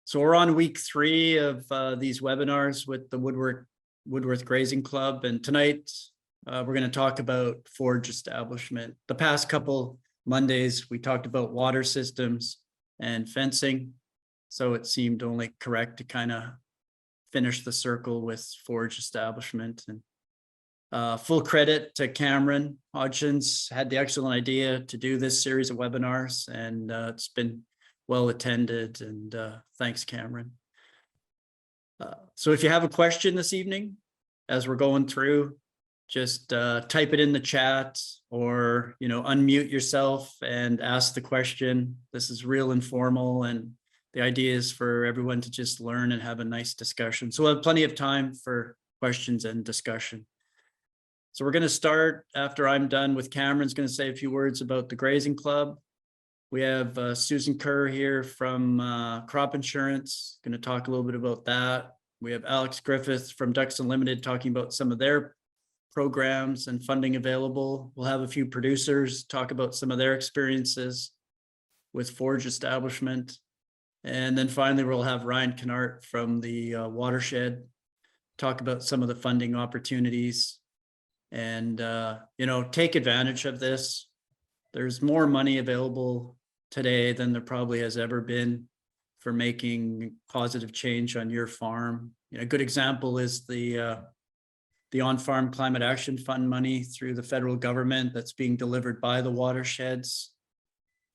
So we're on week 3 of these webinars with the Woodworth Grazing Club, and tonight we're going to talk about forage establishment. The past couple Mondays we talked about water systems and fencing, so it seemed only correct to kind of finish the circle with forage establishment. And full credit to Cameron Hodgins, had the excellent idea to do this series of webinars, and it's been well attended, and thanks, Cameron. So if you have a question this evening, as we're going through, just type it in the chat, or unmute yourself and ask the question. This is real informal, and the idea is for everyone to just learn and have a nice discussion. So we'll have plenty of time for questions and discussion. So we're going to start after I'm done with Cameron's going to say a few words about the Grazing Club. We have Susan Kerr here from Crop Insurance, going to talk a little bit about that. We have Alex Griffith from Ducks Unlimited talking about some of their programs and funding available. We'll have a few producers talk about some of their experiences with forage establishment. And then finally, we'll have Ryan Kennart from the Watershed talk about some of the funding opportunities. And, take advantage of this. There's more money available today than there probably has ever been for making positive change on your farm. A good example is the on-farm climate action fund money through the federal government that's being delivered by the watersheds.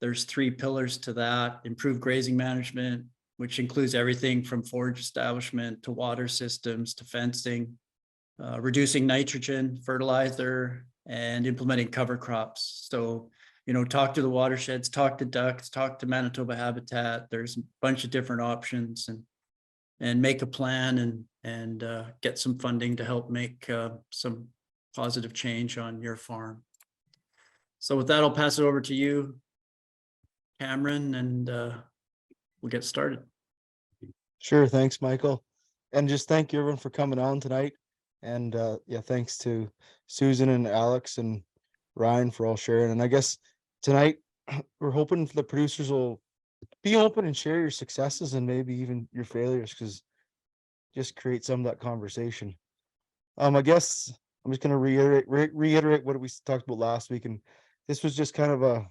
There's 3 pillars to that: improved grazing management, which includes everything from forage establishment to water systems to fencing, reducing nitrogen, fertilizer, and implementing cover crops. So talk to the watersheds, talk to ducks, talk to Manitoba Habitat. There's a bunch of different options, and make a plan and get some funding to help make some positive change on your farm. So with that, I'll pass it over to you, Cameron, and we'll get started. Sure. Thanks, Michael. And just thank you everyone for coming on tonight. And thanks to Susan and Alex and Ryan for all sharing. And I guess tonight we're hoping the producers will be open and share your successes and maybe even your failures, because just create some of that conversation. I guess I'm just going to reiterate what we talked about last week. And this was just kind of a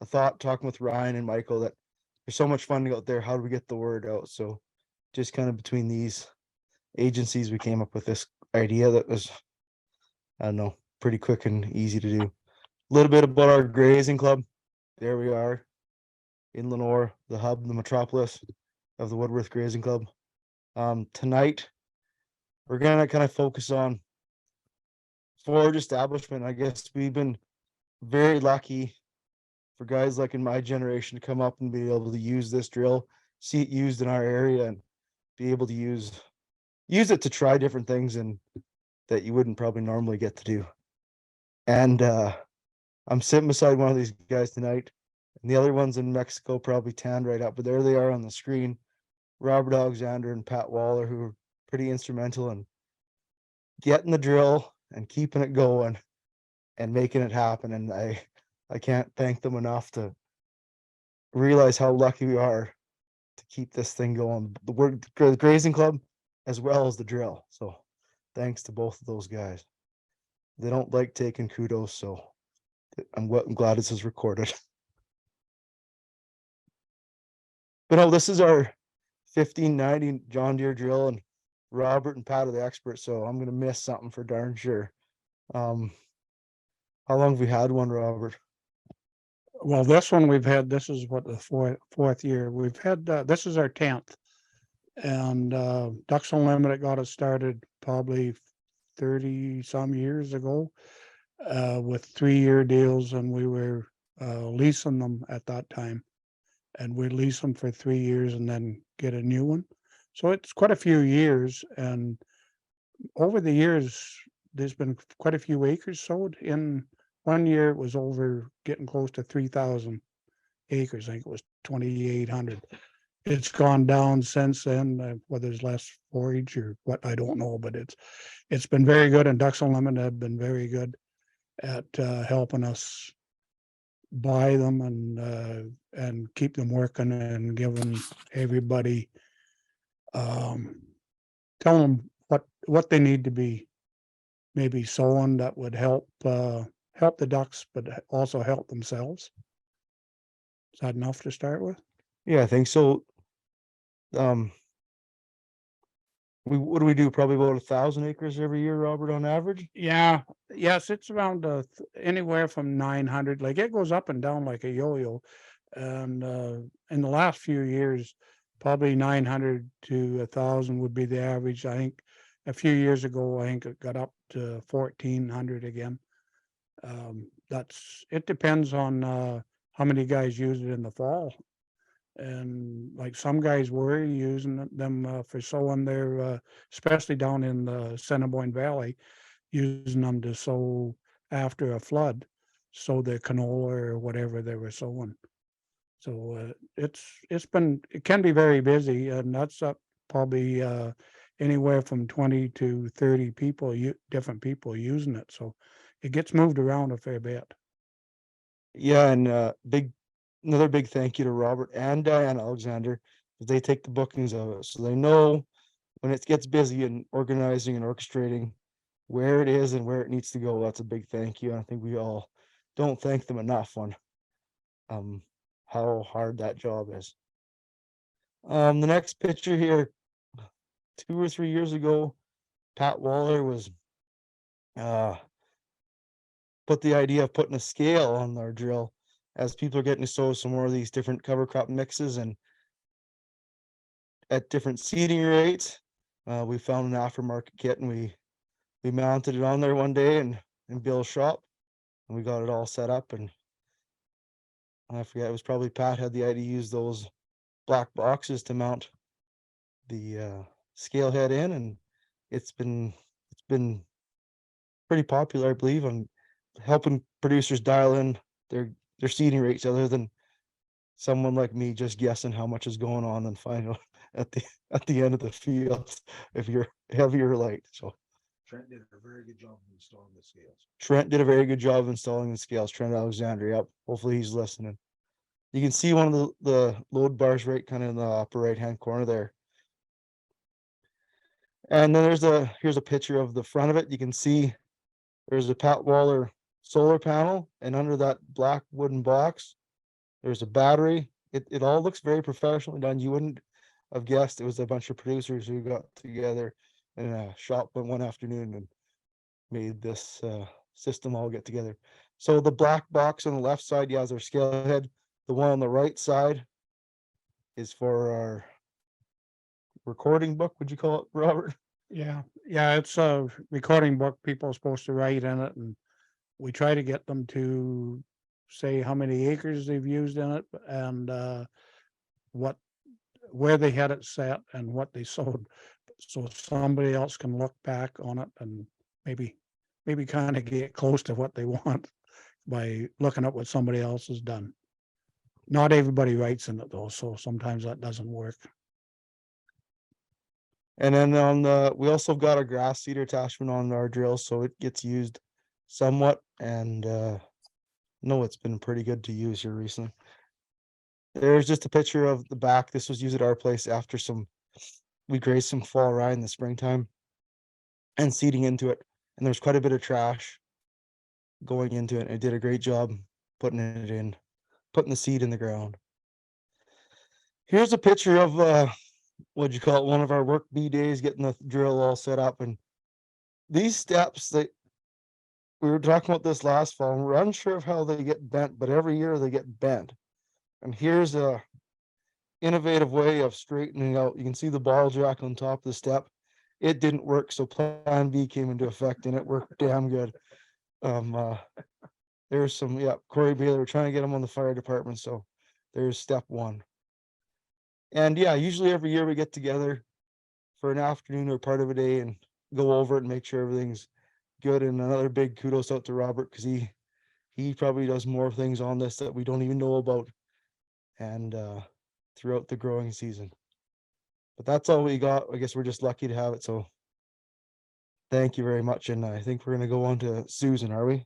thought talking with Ryan and Michael, that there's so much funding out there. How do we get the word out? So just kind of between these agencies, we came up with this idea that was, I don't know, pretty quick and easy to do. A little bit about our grazing club. There we are in Lenore, the hub, the metropolis of the Woodworth Grazing Club. Tonight, we're going to kind of focus on forage establishment. I guess we've been very lucky for guys like in my generation to come up and be able to use this drill, see it used in our area, and be able to use it to try different things and that you wouldn't probably normally get to do. And I'm sitting beside one of these guys tonight, and the other one's in Mexico, probably tanned right up, but there they are on the screen, Robert Alexander and Pat Waller, who are pretty instrumental in getting the drill and keeping it going and making it happen. And I can't thank them enough to realize how lucky we are to keep this thing going, the Grazing Club as well as the drill. So thanks to both of those guys. They don't like taking kudos, so I'm glad this is recorded. But no, this is our 1590 John Deere drill, and Robert and Pat are the experts, so I'm gonna miss something for darn sure. How long have we had one, Robert? Well, this one this is what, the fourth year we've had. This is our 10th, and Ducks Unlimited got us started probably 30 some years ago with 3-year deals, and we were leasing them at that time, and we lease them for 3 years and then get a new one. So it's quite a few years, and over the years there's been quite a few acres sowed. In one year it was over, getting close to 3,000 acres. I think it was 2,800. It's gone down since then, whether there's less forage or what, I don't know, but it's been very good, and Ducks Unlimited have been very good at helping us buy them and keep them working and giving everybody, tell them what they need to be maybe sowing that would help the ducks, but also help themselves. Is that enough to start with? Yeah, I think so. What do we do? Probably about 1,000 acres every year, Robert, on average. Yeah, yes, it's around anywhere from 900. Like it goes up and down like a yo-yo, and in the last few years, probably 900 to 1,000 would be the average. I think a few years ago, I think it got up to 1,400 again. It depends on how many guys use it in the fall. And like some guys were using them for sowing their, especially down in the Assiniboine Valley, using them to sow after a flood, sow their canola or whatever they were sowing. So it can be very busy, and that's up probably anywhere from 20 to 30 people, different people using it. So it gets moved around a fair bit. Yeah, and another big thank you to Robert and Diane Alexander, because they take the bookings of it, so they know when it gets busy and organizing and orchestrating where it is and where it needs to go. That's a big thank you. I think we all don't thank them enough on how hard that job is. The next picture here, 2 or 3 years ago, Pat Waller was put the idea of putting a scale on our drill as people are getting to sow some more of these different cover crop mixes and at different seeding rates. We found an aftermarket kit and we mounted it on there one day in Bill's shop, and we got it all set up. And I forget, it was probably Pat had the idea to use those black boxes to mount the scale head in, and it's been pretty popular, I believe, on helping producers dial in their seeding rates, other than someone like me just guessing how much is going on and find out at the end of the field if you're heavy or light. So Trent did a very good job of installing the scales. Trent did a very good job of installing the scales. Trent Alexander, yep. Hopefully he's listening. You can see one of the load bars right kind of in the upper right hand corner there. And then here's a picture of the front of it. You can see there's a Pat Waller solar panel, and under that black wooden box, there's a battery. It all looks very professionally done. You wouldn't have guessed it was a bunch of producers who got together in a shop one afternoon and made this system all get together. So the black box on the left side, yeah, is our scale head. The one on the right side is for our recording book. Would you call it, Robert? Yeah, it's a recording book. People are supposed to write in it, and we try to get them to say how many acres they've used in it and where they had it set and what they sowed, so somebody else can look back on it and maybe kind of get close to what they want by looking at what somebody else has done. Not everybody writes in it though, so sometimes that doesn't work. And then we also got a grass seeder attachment on our drill, so it gets used somewhat. And no, it's been pretty good to use here recently. There's just a picture of the back. This was used at our place after we grazed some fall rye in the springtime and seeding into it. And there's quite a bit of trash going into it. It did a great job putting it in, putting the seed in the ground. Here's a picture of what'd you call it, one of our work bee days, getting the drill all set up. And these steps that we were talking about this last fall, and we're unsure of how they get bent, but every year they get bent. And here's a innovative way of straightening out. You can see the ball jack on top of the step. It didn't work, so plan B came into effect, and it worked damn good. There's some, Corey Bailey, we're trying to get him on the fire department, so there's step one. And yeah, usually every year we get together for an afternoon or part of a day and go over it and make sure everything's good. And another big kudos out to Robert, because he probably does more things on this that we don't even know about, and throughout the growing season. But that's all we got. I guess we're just lucky to have it, so thank you very much. And I think we're going to go on to Susan, are we?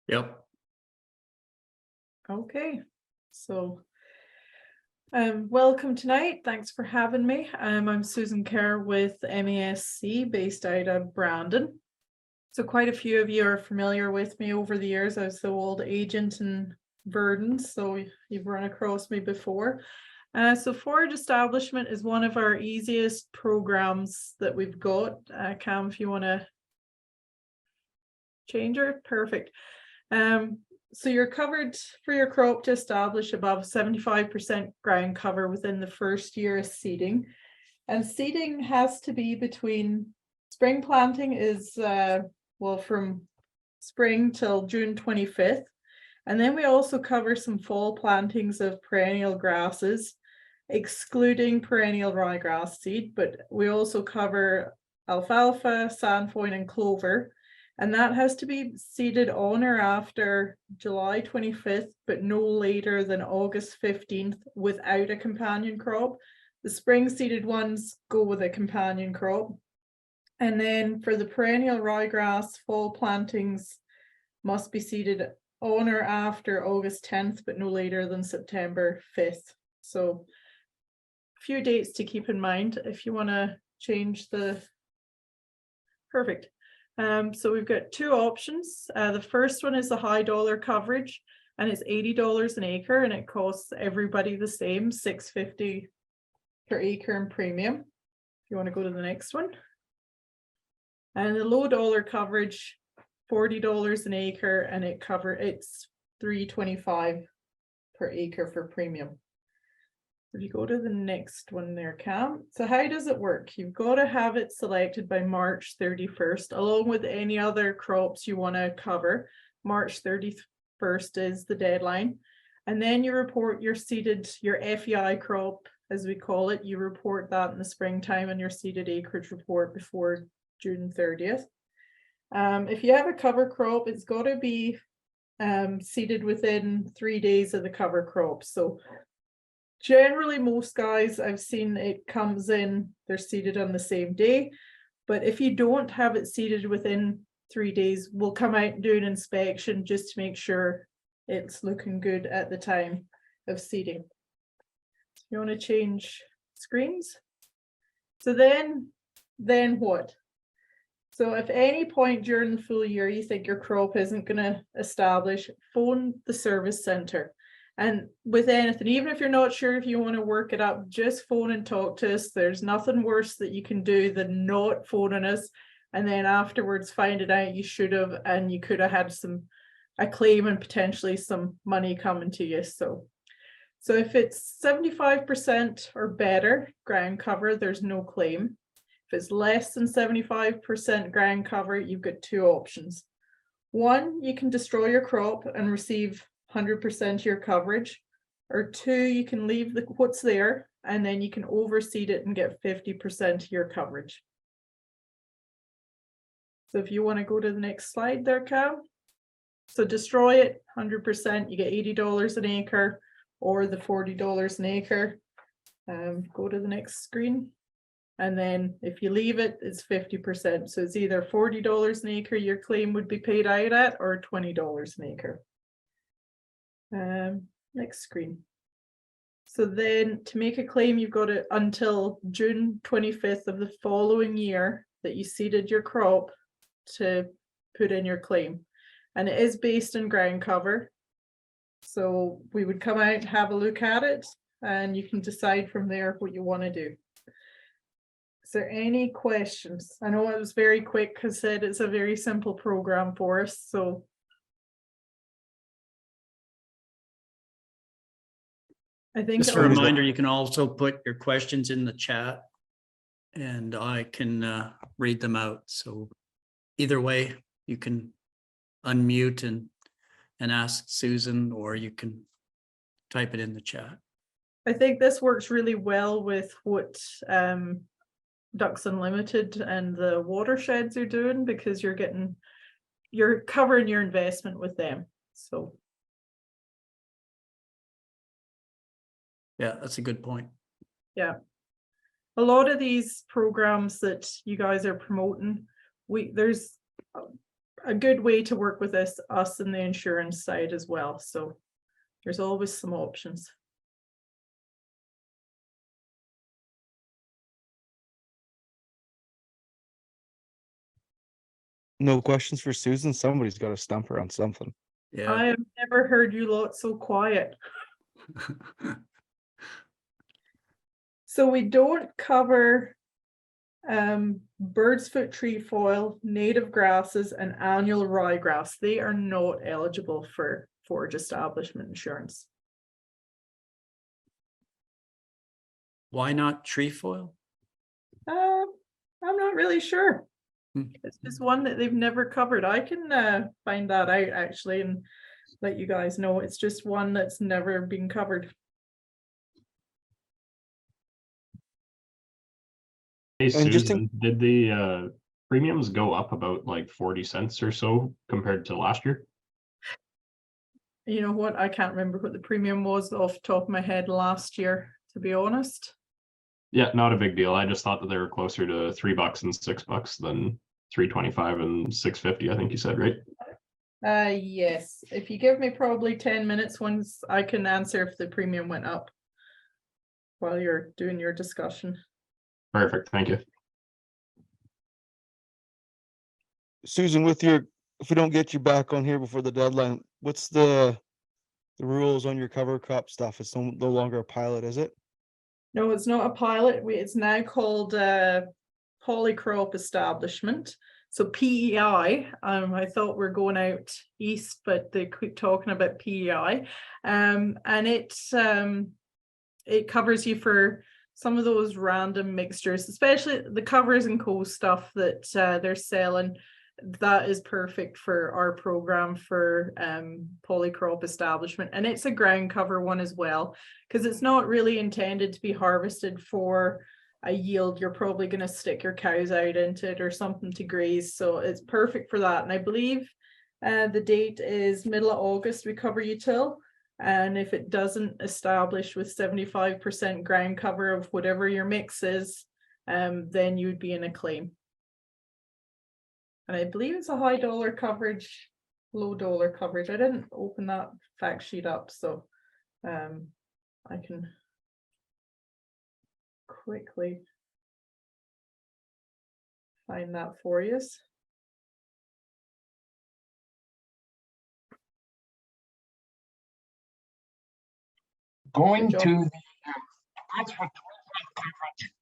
Yep. Okay, so welcome tonight. Thanks for having me. I'm Susan Kerr with MASC based out of Brandon. So quite a few of you are familiar with me over the years. I was the old agent in Verdon, so you've run across me before. So Forage Establishment is one of our easiest programs that we've got. Cam, if you want to change her, perfect. So you're covered for your crop to establish above 75% ground cover within the first year of seeding. And seeding has to be between spring planting is, well, from spring till June 25th. And then we also cover some fall plantings of perennial grasses, excluding perennial ryegrass seed, but we also cover alfalfa, sainfoin, and clover. And that has to be seeded on or after July 25th, but no later than August 15th without a companion crop. The spring seeded ones go with a companion crop. And then for the perennial ryegrass, fall plantings must be seeded on or after August 10th, but no later than September 5th. So a few dates to keep in mind if you want to change the, perfect. So we've got two options. The first one is the high dollar coverage, and it's $80 an acre, and it costs everybody the same, $6.50 per acre in premium. If you want to go to the next one. And the low dollar coverage, $40 an acre, and it's $3.25 per acre for premium. If you go to the next one there, Cam. So how does it work? You've got to have it selected by March 31st, along with any other crops you want to cover. March 31st is the deadline. And then you report your seeded, your FEI crop, as we call it. You report that in the springtime on your seeded acreage report before June 30th. If you have a cover crop, it's got to be seeded within 3 days of the cover crop. So generally, most guys I've seen it comes in, they're seeded on the same day. But if you don't have it seeded within 3 days, we'll come out and do an inspection just to make sure it's looking good at the time of seeding. You want to change screens? So then what? So if any point during the full year you think your crop isn't going to establish, phone the service centre. And with anything, even if you're not sure if you want to work it up, just phone and talk to us. There's nothing worse that you can do than not phoning us and then afterwards finding out you should have, and you could have had a claim and potentially some money coming to you. So if it's 75% or better ground cover, there's no claim. If it's less than 75% ground cover, you've got two options. One, you can destroy your crop and receive 100% of your coverage, or two, you can leave what's there and then you can overseed it and get 50% of your coverage. So if you want to go to the next slide there, Cam. So destroy it 100%, you get $80 an acre or the $40 an acre. Go to the next screen. And then if you leave it, it's 50%. So it's either $40 an acre your claim would be paid out at, or $20 an acre. Next screen. So then to make a claim, you've got it until June 25th of the following year that you seeded your crop to put in your claim. And it is based on ground cover. So we would come out and have a look at it, and you can decide from there what you want to do. Is there any questions? I know it was very quick because it's a very simple program for us. So I think just a reminder, you can also put your questions in the chat and I can read them out. So either way, you can unmute and ask Susan, or you can type it in the chat. I think this works really well with what Ducks Unlimited and the watersheds are doing, because you're covering your investment with them. So yeah, that's a good point. Yeah, a lot of these programs that you guys are promoting, there's a good way to work with us in the insurance side as well. So There's always some options. No questions for Susan? Somebody's got to stump her on something. Yeah. I have never heard you lot so quiet. So we don't cover bird's foot trefoil, native grasses, and annual ryegrass. They are not eligible for forage establishment insurance. Why not trefoil? I'm not really sure. Hmm. It's just one that they've never covered. I can find that out actually and let you guys know. It's just one that's never been covered. Hey And just Susan, did the premiums go up about like 40 cents or so compared to last year? You know what? I can't remember what the premium was off the top of my head last year, to be honest. Yeah, not a big deal. I just thought that they were closer to $3 and $6 than 3.25 and 6.50. I think you said, right? Yes. If you give me probably 10 minutes, once I can answer if the premium went up while you're doing your discussion. Perfect. Thank you. Susan, with your, if we don't get you back on here before the deadline, what's the rules on your cover crop stuff? It's no longer a pilot, is it? No, it's not a pilot. It's now called polycrop establishment. So PEI. I thought we're going out east, but they keep talking about PEI. And it covers you for some of those random mixtures, especially the covers and co stuff that they're selling. That is perfect for our program for polycrop establishment, and it's a ground cover one as well, because it's not really intended to be harvested for a yield. You're probably going to stick your cows out into it or something to graze, so it's perfect for that. And I believe the date is middle of August we cover you till, and if it doesn't establish with 75% ground cover of whatever your mix is, then you'd be in a claim. And I believe it's a high dollar coverage, low dollar coverage. I didn't open that fact sheet up, so I can quickly find that for you. Going Good to job. the that's what coverage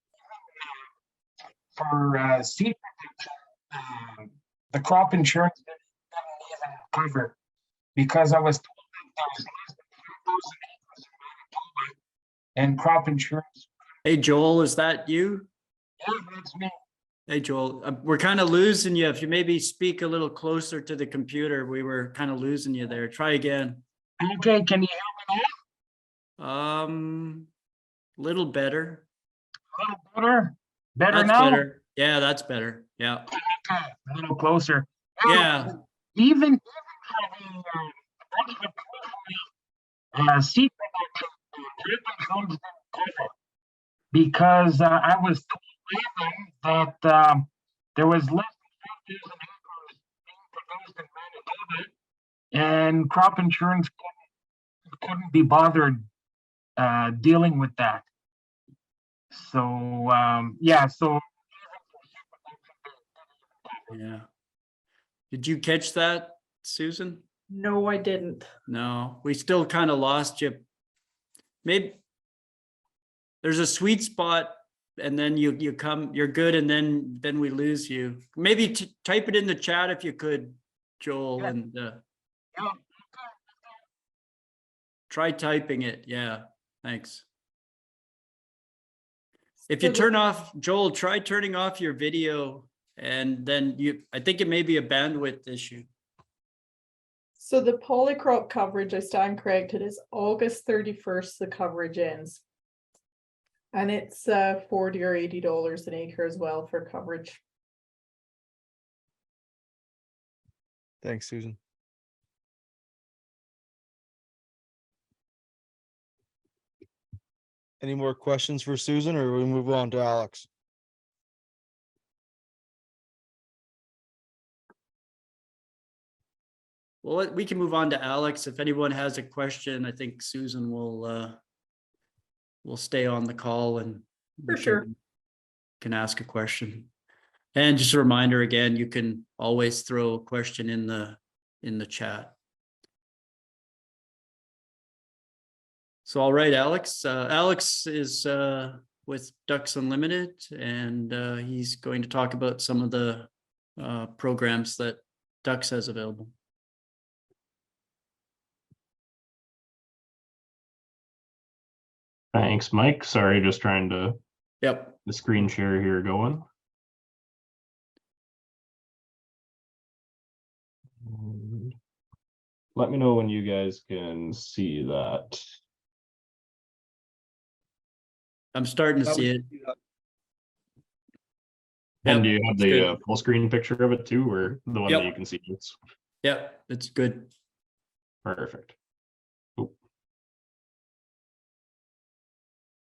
for seed production, the crop insurance didn't even cover because I was told that there was less than 5,000 acres in Manitoba and crop insurance. Hey, Joel, is that you? Yeah, that's me. Hey, Joel, we're kind of losing you. If you maybe speak a little closer to the computer, we were kind of losing you there. Try again. Okay, can you hear me Little better. now? A little better? Better That's now? better. Yeah, that's better. Yeah. Okay, a little closer. Yeah. Even having seed production didn't cover because I was told that there was less than 5,000 acres being produced in Manitoba, and crop insurance couldn't be bothered dealing with that. So yeah, so Yeah. Did you catch that, Susan? No, I didn't. No, we still kind of lost you. Maybe there's a sweet spot and then you're good. And then we lose you. Maybe type it in the chat if you could, Joel, Yeah. and yeah. try typing it. Yeah. Thanks. If So you turn off, Joel, try turning off your video and then I think it may be a bandwidth issue. So the polycrop coverage, I stand corrected, is August 31st, the coverage ends. And it's $40 or $80 an acre as well for coverage. Thanks, Susan. Any more questions for Susan, or we move on to Alex? well, we can move on to Alex. If anyone has a question, I think Susan will stay on the call and For sure. can ask a question. And just a reminder again, you can always throw a question in the chat. So, all right, Alex. Alex is with Ducks Unlimited, and he's going to talk about some of the programs that Ducks has available. Thanks, Mike. Sorry, just trying to Yep. the screen share here going. And let me know when you guys can see that. I'm starting to see it. And Yep, do you have it's the good. full screen picture of it too, or the one Yep. that you can see? It's Yep, it's good. perfect. Oop.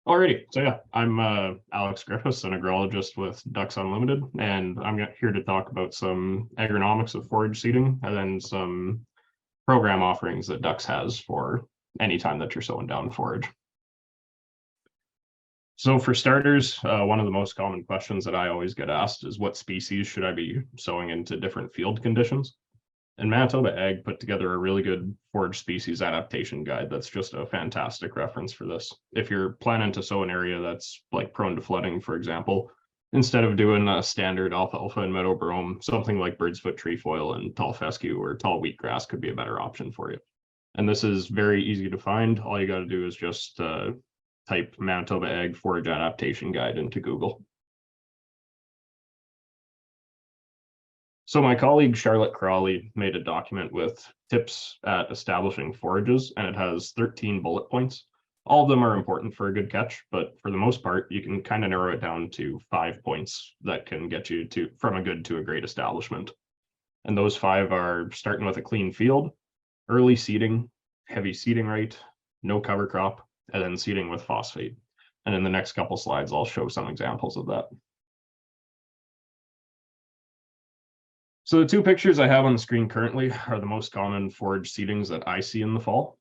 Alrighty, so yeah, I'm Alex Griffiths, an agrologist with Ducks Unlimited, and I'm here to talk about some agronomics of forage seeding and then some program offerings that Ducks has for any time that you're sowing down forage. So for starters, one of the most common questions that I always get asked is what species should I be sowing into different field conditions? And Manitoba Ag put together a really good forage species adaptation guide that's just a fantastic reference for this. If you're planning to sow an area that's like prone to flooding, for example, instead of doing a standard alfalfa and meadow brome, something like bird's foot trefoil and tall fescue or tall wheatgrass could be a better option for you. And this is very easy to find. All you got to do is just type Manitoba Ag Forage Adaptation Guide into Google. So my colleague Charlotte Crawley made a document with tips at establishing forages, and it has 13 bullet points. All of them are important for a good catch, but for the most part, you can kind of narrow it down to 5 points that can get you from a good to a great establishment. And those 5 are starting with a clean field, early seeding, heavy seeding rate, no cover crop, and then seeding with phosphate. And in the next couple slides, I'll show some examples of that. So the 2 pictures I have on the screen currently are the most common forage seedings that I see in the fall.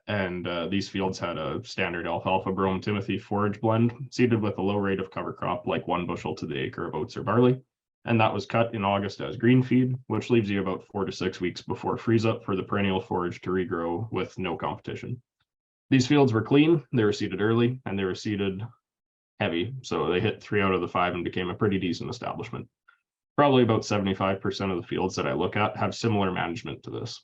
And these fields had a standard alfalfa brome timothy forage blend seeded with a low rate of cover crop, like 1 bushel to the acre of oats or barley. And that was cut in August as green feed, which leaves you about 4 to 6 weeks before freeze up for the perennial forage to regrow with no competition. These fields were clean, they were seeded early, and they were seeded heavy. So they hit 3 out of the 5 and became a pretty decent establishment. Probably about 75% of the fields that I look at have similar management to this.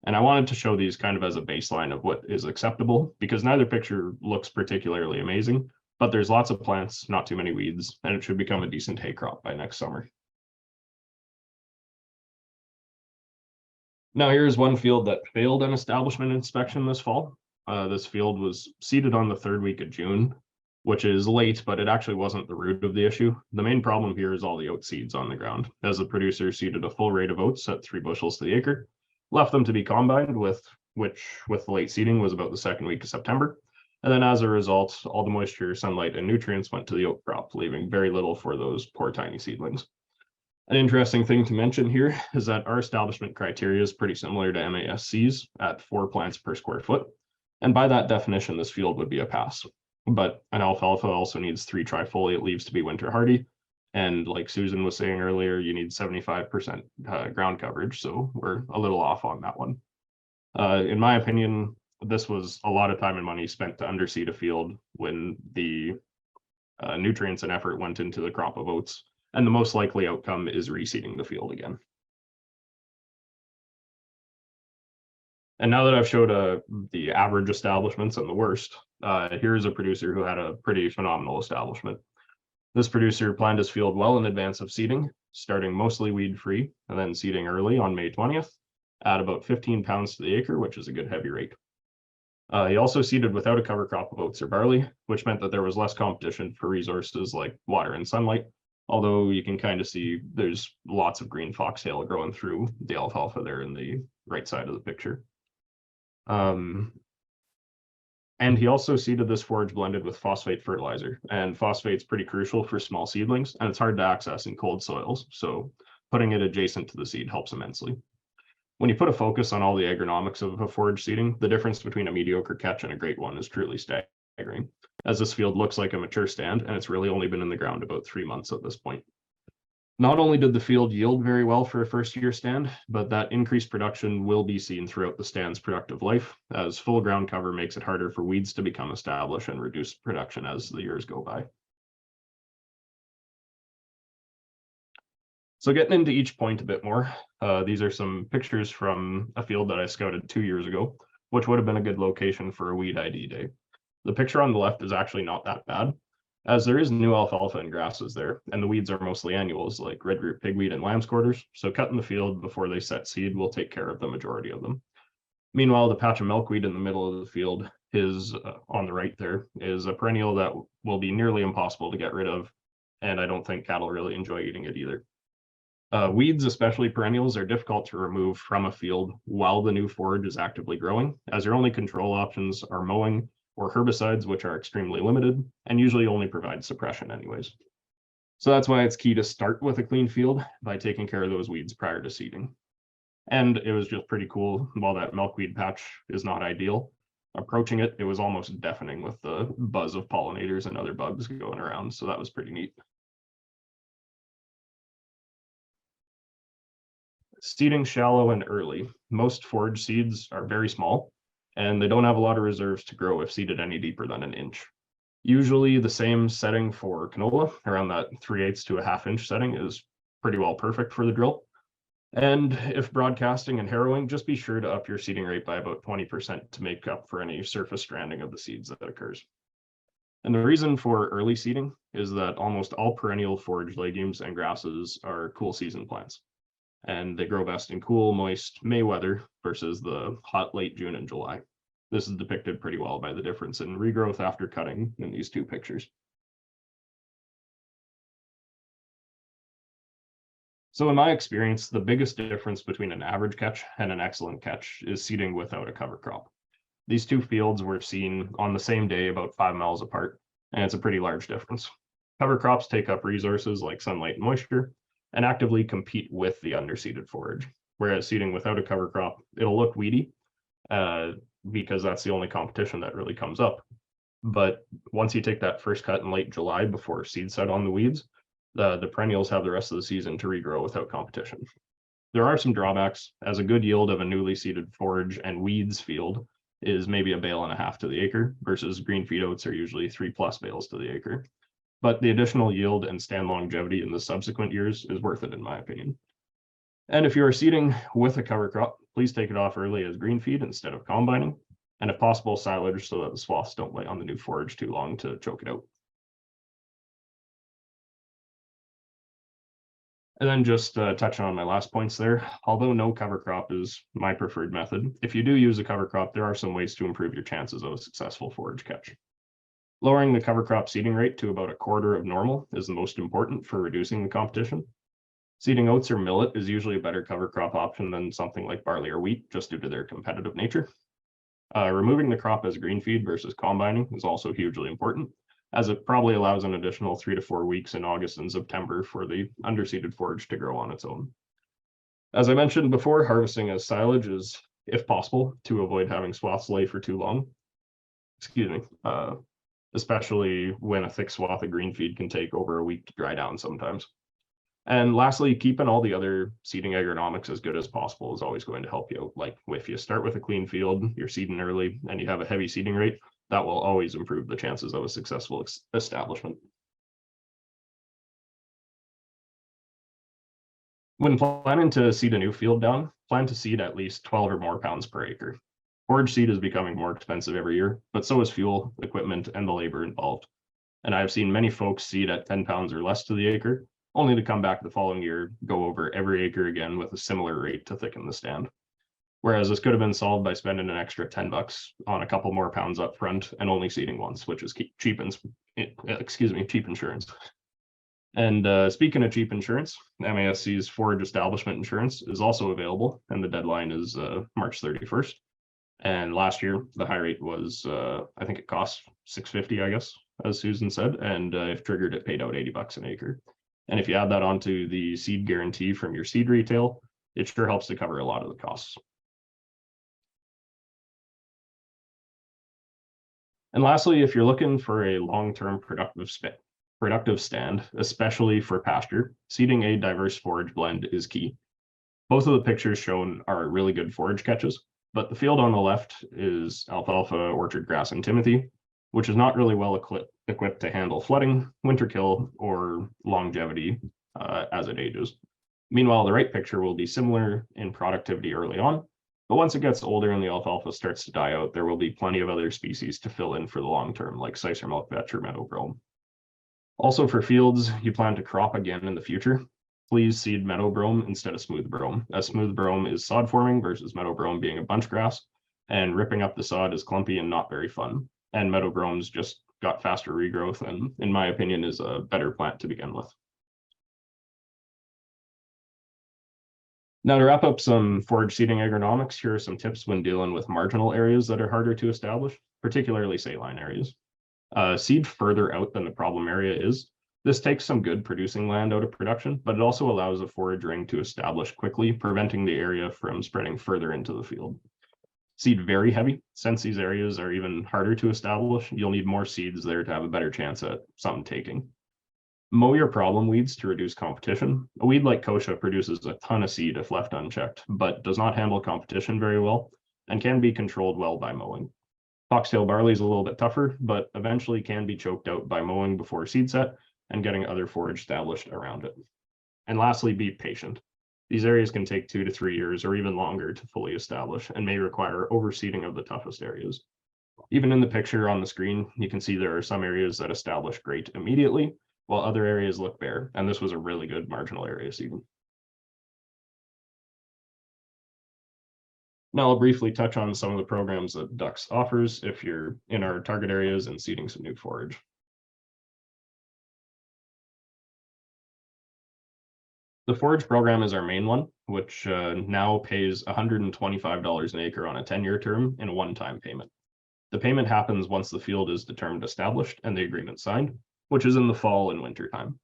And I wanted to show these kind of as a baseline of what is acceptable, because neither picture looks particularly amazing, but there's lots of plants, not too many weeds, and it should become a decent hay crop by next summer. Now here's one field that failed an establishment inspection this fall. This field was seeded on the 3rd week of June, which is late, but it actually wasn't the root of the issue. The main problem here is all the oat seeds on the ground, as the producer seeded a full rate of oats at 3 bushels to the acre, left them to be combined with the late seeding was about the 2nd week of September. And then as a result, all the moisture, sunlight, and nutrients went to the oat crop, leaving very little for those poor tiny seedlings. An interesting thing to mention here is that our establishment criteria is pretty similar to MASC's at 4 plants per square foot. And by that definition, this field would be a pass. But an alfalfa also needs 3 trifoliate leaves to be winter hardy. And like Susan was saying earlier, you need 75% ground coverage. So we're a little off on that one. In my opinion, this was a lot of time and money spent to underseed a field when the nutrients and effort went into the crop of oats. And the most likely outcome is reseeding the field again. And now that I've showed the average establishments and the worst, here's a producer who had a pretty phenomenal establishment. This producer planned his field well in advance of seeding, starting mostly weed-free, and then seeding early on May 20th at about 15 pounds to the acre, which is a good heavy rate. He also seeded without a cover crop of oats or barley, which meant that there was less competition for resources like water and sunlight, although you can kind of see there's lots of green foxtail growing through the alfalfa there in the right side of the picture. And he also seeded this forage blended with phosphate fertilizer, and phosphate's pretty crucial for small seedlings, and it's hard to access in cold soils, so putting it adjacent to the seed helps immensely. When you put a focus on all the agronomics of a forage seeding, the difference between a mediocre catch and a great one is truly staggering, as this field looks like a mature stand and it's really only been in the ground about 3 months at this point. Not only did the field yield very well for a first-year stand, but that increased production will be seen throughout the stand's productive life, as full ground cover makes it harder for weeds to become established and reduce production as the years go by. So getting into each point a bit more, these are some pictures from a field that I scouted 2 years ago, which would have been a good location for a weed ID day. The picture on the left is actually not that bad, as there is new alfalfa and grasses there, and the weeds are mostly annuals like red root pigweed and lamb's quarters, so cutting the field before they set seed will take care of the majority of them. Meanwhile, the patch of milkweed in the middle of the field is on the right there, is a perennial that will be nearly impossible to get rid of, and I don't think cattle really enjoy eating it either. Weeds, especially perennials, are difficult to remove from a field while the new forage is actively growing, as your only control options are mowing or herbicides, which are extremely limited and usually only provide suppression anyways. So that's why it's key to start with a clean field by taking care of those weeds prior to seeding. And it was just pretty cool. While that milkweed patch is not ideal, approaching it, it was almost deafening with the buzz of pollinators and other bugs going around. So that was pretty neat. Seeding shallow and early. Most forage seeds are very small, and they don't have a lot of reserves to grow if seeded any deeper than an inch. Usually the same setting for canola, around that 3/8 to a 1/2 inch setting, is pretty well perfect for the drill. And if broadcasting and harrowing, just be sure to up your seeding rate by about 20% to make up for any surface stranding of the seeds that occurs. And the reason for early seeding is that almost all perennial forage legumes and grasses are cool season plants, and they grow best in cool, moist May weather versus the hot late June and July. This is depicted pretty well by the difference in regrowth after cutting in these two pictures. So in my experience, the biggest difference between an average catch and an excellent catch is seeding without a cover crop. These two fields were seen on the same day about 5 miles apart, and it's a pretty large difference. Cover crops take up resources like sunlight and moisture, and actively compete with the underseeded forage. Whereas seeding without a cover crop, it'll look weedy because that's the only competition that really comes up. But once you take that first cut in late July before seed set on the weeds, the perennials have the rest of the season to regrow without competition. There are some drawbacks, as a good yield of a newly seeded forage and weeds field is maybe 1.5 bales to the acre, versus green feed oats are usually 3+ bales to the acre. But the additional yield and stand longevity in the subsequent years is worth it, in my opinion. And if you are seeding with a cover crop, please take it off early as green feed instead of combining, and if possible, silage so that the swaths don't lay on the new forage too long to choke it out. And then just touching on my last points there, although no cover crop is my preferred method, if you do use a cover crop, there are some ways to improve your chances of a successful forage catch. Lowering the cover crop seeding rate to about 1/4 of normal is the most important for reducing the competition. Seeding oats or millet is usually a better cover crop option than something like barley or wheat, just due to their competitive nature. Removing the crop as green feed versus combining is also hugely important, as it probably allows an additional 3 to 4 weeks in August and September for the underseeded forage to grow on its own. As I mentioned before, harvesting as silage is, if possible, to avoid having swaths lay for too long. Especially when a thick swath of green feed can take over a week to dry down sometimes. And lastly, keeping all the other seeding agronomics as good as possible is always going to help you out. Like if you start with a clean field, you're seeding early, and you have a heavy seeding rate, that will always improve the chances of a successful establishment. When planning to seed a new field down, plan to seed at least 12 or more pounds per acre. Forage seed is becoming more expensive every year, but so is fuel, equipment, and the labor involved. And I've seen many folks seed at 10 pounds or less to the acre, only to come back the following year, go over every acre again with a similar rate to thicken the stand. Whereas this could have been solved by spending an extra $10 on a couple more pounds up front and only seeding once, which is cheap insurance. And speaking of cheap insurance, MASC's Forage Establishment Insurance is also available, and the deadline is March 31st. And last year, the high rate was, I think it cost $650, I guess, as Susan said, and if triggered, it paid out $80 an acre. And if you add that onto the seed guarantee from your seed retail, it sure helps to cover a lot of the costs. And lastly, if you're looking for a long-term productive stand, especially for pasture, seeding a diverse forage blend is key. Both of the pictures shown are really good forage catches, but the field on the left is alfalfa, orchard grass, and timothy, which is not really well equipped to handle flooding, winter kill, or longevity as it ages. Meanwhile, the right picture will be similar in productivity early on, but once it gets older and the alfalfa starts to die out, there will be plenty of other species to fill in for the long term, like Sicer milkvetch or meadow brome. Also, for fields you plan to crop again in the future, please seed meadow brome instead of smooth brome, as smooth brome is sod forming versus meadow brome being a bunch grass, and ripping up the sod is clumpy and not very fun. And meadow brome's just got faster regrowth and, in my opinion, is a better plant to begin with. Now, to wrap up some forage seeding agronomics, here are some tips when dealing with marginal areas that are harder to establish, particularly saline areas. Seed further out than the problem area is. This takes some good producing land out of production, but it also allows a forage ring to establish quickly, preventing the area from spreading further into the field. Seed very heavy. Since these areas are even harder to establish, you'll need more seeds there to have a better chance at something taking. Mow your problem weeds to reduce competition. A weed like kochia produces a ton of seed if left unchecked, but does not handle competition very well and can be controlled well by mowing. Foxtail barley is a little bit tougher, but eventually can be choked out by mowing before seed set and getting other forage established around it. And lastly, be patient. These areas can take 2 to 3 years or even longer to fully establish and may require overseeding of the toughest areas. Even in the picture on the screen, you can see there are some areas that establish great immediately, while other areas look bare, and this was a really good marginal area seeding. Now I'll briefly touch on some of the programs that Ducks offers if you're in our target areas and seeding some new forage. The forage program is our main one, which now pays $125 an acre on a 10-year term in a one-time payment. The payment happens once the field is determined established and the agreement signed, which is in the fall and winter time.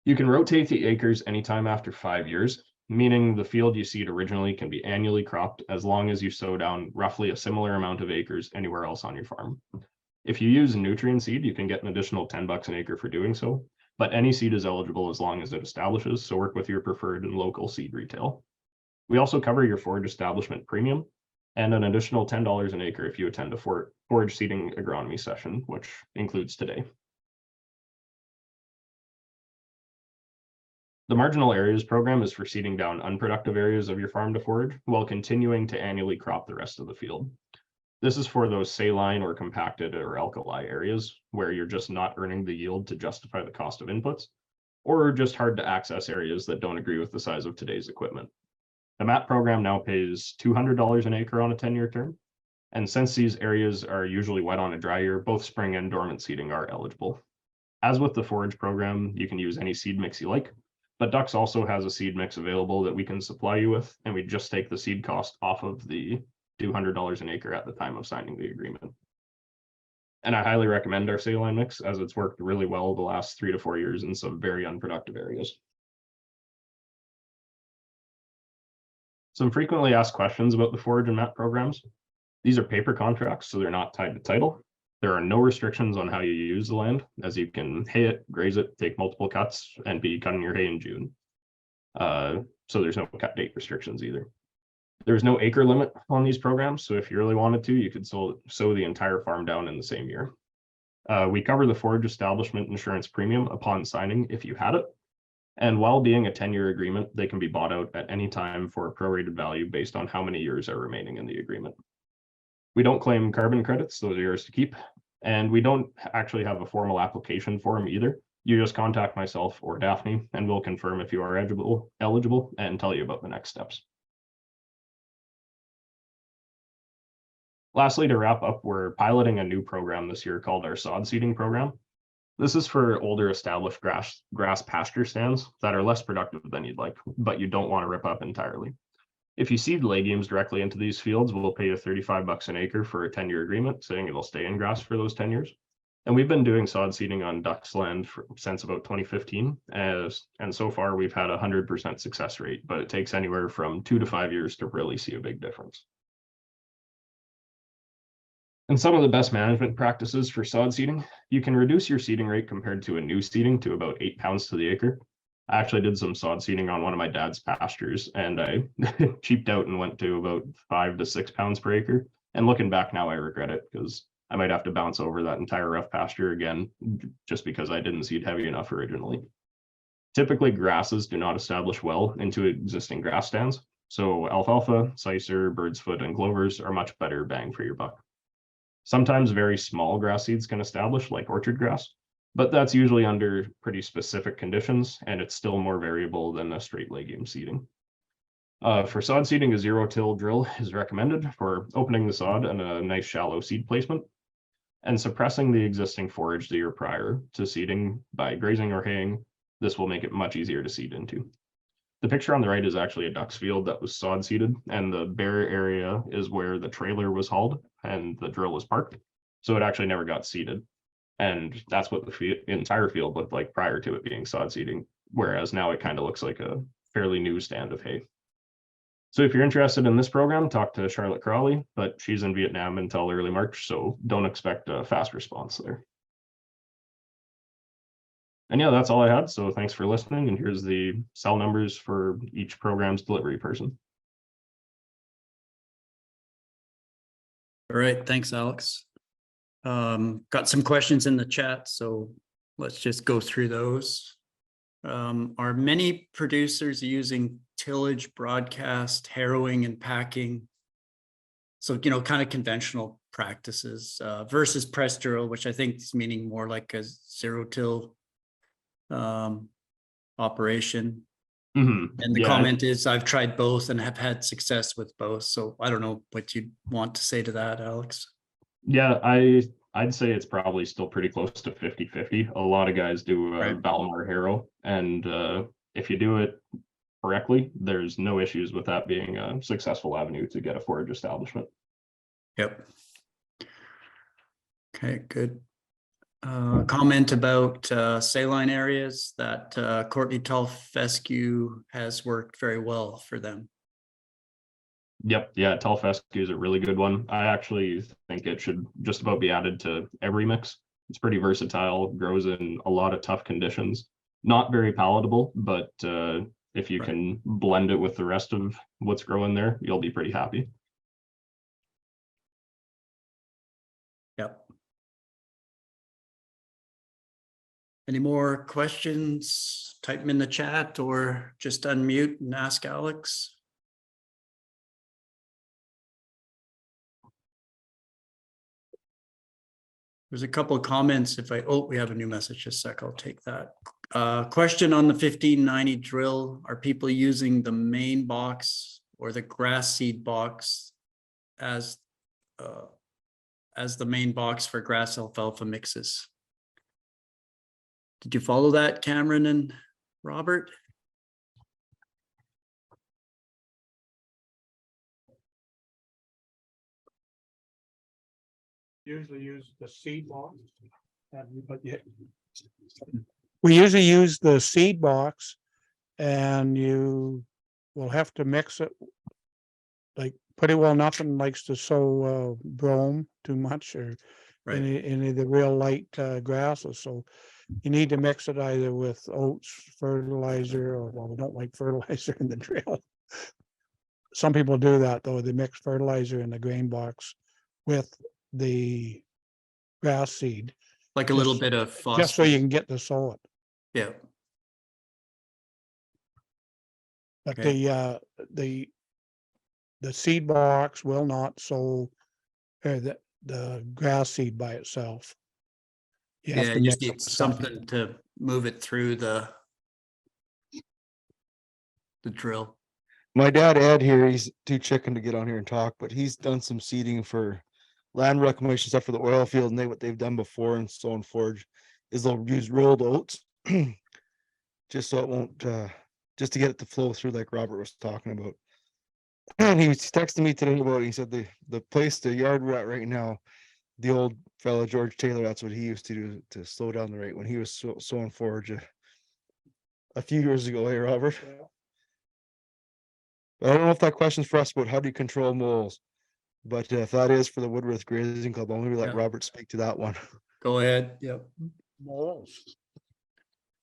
You can rotate the acres anytime after 5 years, meaning the field you seed originally can be annually cropped as long as you sow down roughly a similar amount of acres anywhere else on your farm. If you use a nutrient seed, you can get an additional $10 an acre for doing so, but any seed is eligible as long as it establishes, so work with your preferred and local seed retail. We also cover your forage establishment premium and an additional $10 an acre if you attend a forage seeding agronomy session, which includes today. The marginal areas program is for seeding down unproductive areas of your farm to forage while continuing to annually crop the rest of the field. This is for those saline or compacted or alkali areas where you're just not earning the yield to justify the cost of inputs, or just hard to access areas that don't agree with the size of today's equipment. The MAP program now pays $200 an acre on a 10-year term. And since these areas are usually wet on a dry year, both spring and dormant seeding are eligible. As with the forage program, you can use any seed mix you like, but Ducks also has a seed mix available that we can supply you with, and we just take the seed cost off of the $200 an acre at the time of signing the agreement. And I highly recommend our saline mix as it's worked really well the last 3 to 4 years in some very unproductive areas. Some frequently asked questions about the forage and MAP programs. These are paper contracts, so they're not tied to title. There are no restrictions on how you use the land, as you can hay it, graze it, take multiple cuts, and be cutting your hay in June. So there's no cut date restrictions either. There's no acre limit on these programs, so if you really wanted to, you could sow the entire farm down in the same year. We cover the forage establishment insurance premium upon signing if you had it. And while being a 10-year agreement, they can be bought out at any time for a prorated value based on how many years are remaining in the agreement. We don't claim carbon credits, those are yours to keep. And we don't actually have a formal application form either. You just contact myself or Daphne and we'll confirm if you are eligible and tell you about the next steps. Lastly, to wrap up, we're piloting a new program this year called our sod seeding program. This is for older established grass pasture stands that are less productive than you'd like, but you don't want to rip up entirely. If you seed legumes directly into these fields, we'll pay you $35 an acre for a 10-year agreement, saying it'll stay in grass for those 10 years. And we've been doing sod seeding on ducks land since about 2015, and so far we've had 100% success rate, but it takes anywhere from 2 to 5 years to really see a big difference. And some of the best management practices for sod seeding, you can reduce your seeding rate compared to a new seeding to about 8 pounds to the acre. I actually did some sod seeding on one of my dad's pastures, and I cheaped out and went to about 5 to 6 pounds per acre. And looking back now, I regret it because I might have to bounce over that entire rough pasture again, just because I didn't seed heavy enough originally. Typically, grasses do not establish well into existing grass stands. So alfalfa, cicer, bird's foot, and clovers are much better bang for your buck. Sometimes very small grass seeds can establish, like orchard grass, but that's usually under pretty specific conditions, and it's still more variable than a straight legume seeding. For sod seeding, a zero-till drill is recommended for opening the sod and a nice shallow seed placement, and suppressing the existing forage the year prior to seeding by grazing or haying. This will make it much easier to seed into. The picture on the right is actually a duck's field that was sod seeded, and the bare area is where the trailer was hauled and the drill was parked. So it actually never got seeded. And that's what the entire field looked like prior to it being sod seeding, whereas now it kind of looks like a fairly new stand of hay. So if you're interested in this program, talk to Charlotte Crawley, but she's in Vietnam until early March, so don't expect a fast response there. And yeah, that's all I had. So thanks for listening. And here's the cell numbers for each program's delivery person. All right, thanks, Alex. Got some questions in the chat, so let's just go through those. Are many producers using tillage, broadcast, harrowing, and packing? So, kind of conventional practices versus press drill, which I think is meaning more like a zero-till operation. Mm-hmm. And the comment is, I've tried both and have had success with both. So I don't know what you'd want to say to that, Alex. Yeah, I'd say it's probably still pretty close to 50-50. A lot of guys do Right. Balmar harrow, and if you do it correctly, there's no issues with that being a successful avenue to get a forage establishment. Yep. Okay, good. Comment about saline areas that Courtney Tall-Fescue has worked very well for them. Yep, yeah, tall fescue is a really good one. I actually think it should just about be added to every mix. It's pretty versatile, grows in a lot of tough conditions. Not very palatable, but if you can blend it with the rest of what's growing there, you'll be pretty happy. Yep. Any more questions? Type them in the chat or just unmute and ask Alex. There's a couple of comments. We have a new message. Just a sec, I'll take that. Question on the 1590 drill. Are people using the main box or the grass seed box as the main box for grass alfalfa mixes? Did you follow that, Cameron and Robert? Usually use the seed box. But yeah, we usually use the seed box, and you will have to mix it. Like pretty well, nothing likes to sow brome too much or any of the real light grasses. So you need to mix it either with oats fertilizer, or well, we don't like fertilizer in the drill. Some people do that though. They mix fertilizer in the grain box with the grass seed, Like a little bit of phosphate. just so you can get to sow it. Yeah. But Okay. the seed box will not sow the grass seed by itself. You have to you mix just need it with something. something to move it through the drill. My dad Ed here, he's too chicken to get on here and talk, but he's done some seeding for land reclamation stuff for the oil field, and what they've done before and so on Forage is they'll use rolled oats just so it won't just to get it to flow through like Robert was talking about. And he was texting me today about it. He said the place, the yard we're at right now, the old fellow George Taylor, that's what he used to do to slow down the rate when he was sowing forage a few years ago, hey, Robert? But I don't know if that question's for us about how do you control moles, but if that is for the Woodworth Grazing Club, I'll maybe let Yeah. Robert speak to that one. Go ahead. Yep. Moles.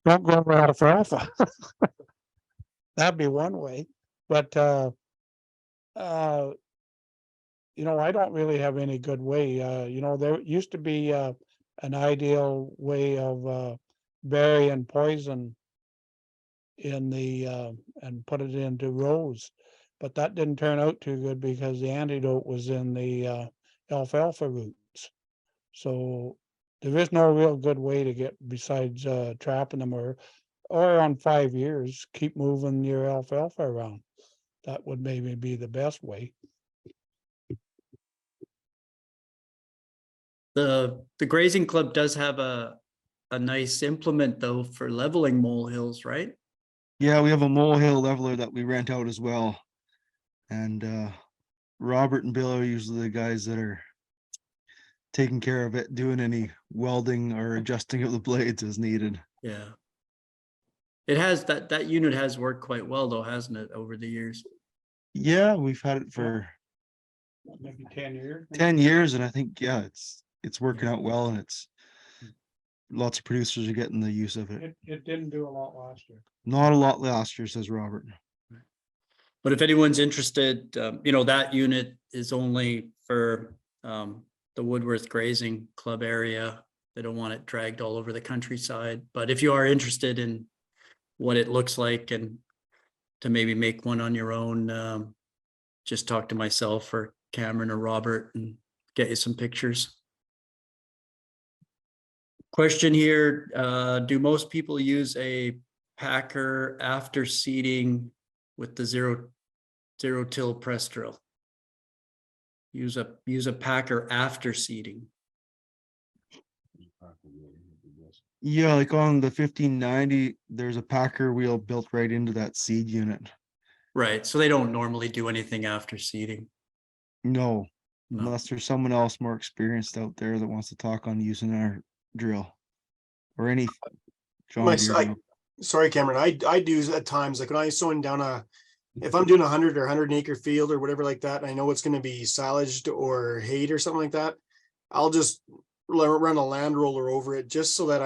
Don't grow alfalfa. That'd be one way, but, you know, I don't really have any good way, you know, there used to be, an ideal way of, burying poison in the, and put it into rows. But that didn't turn out too good because the antidote was in the, alfalfa roots. So there is no real good way to get besides, trapping them or on 5 years, keep moving your alfalfa around. That would maybe be the best way. The grazing club does have a nice implement though for leveling molehills, right? Yeah, we have a molehill leveler that we rent out as well. And Robert and Bill are usually the guys that are taking care of it, doing any welding or adjusting of the blades as needed. Yeah. It has that unit has worked quite well though, hasn't it, over the years? Yeah, we've had it for Maybe 10 years. 10 years, and I think, yeah, it's working out well, and it's lots of producers are getting the use of it. It didn't do a lot last year. Not a lot last year, says Robert. But if anyone's interested, you know, that unit is only for the Woodworth Grazing Club area. They don't want it dragged all over the countryside. But if you are interested in what it looks like and to maybe make one on your own, just talk to myself or Cameron or Robert and get you some pictures. Question here, do most people use a packer after seeding with the zero till press drill? Use a packer after seeding. Yeah, like on the 1590, there's a packer wheel built right into that seed unit. Right, so they don't normally do anything after seeding. No, No. unless there's someone else more experienced out there that wants to talk on using our drill or any John My, Deere I, drill. sorry, Cameron, I do at times, like when I'm sowing down if I'm doing 100 or 100 acre field or whatever like that, and I know it's going to be silaged or hayed or something like that, I'll just run a land roller over it just so that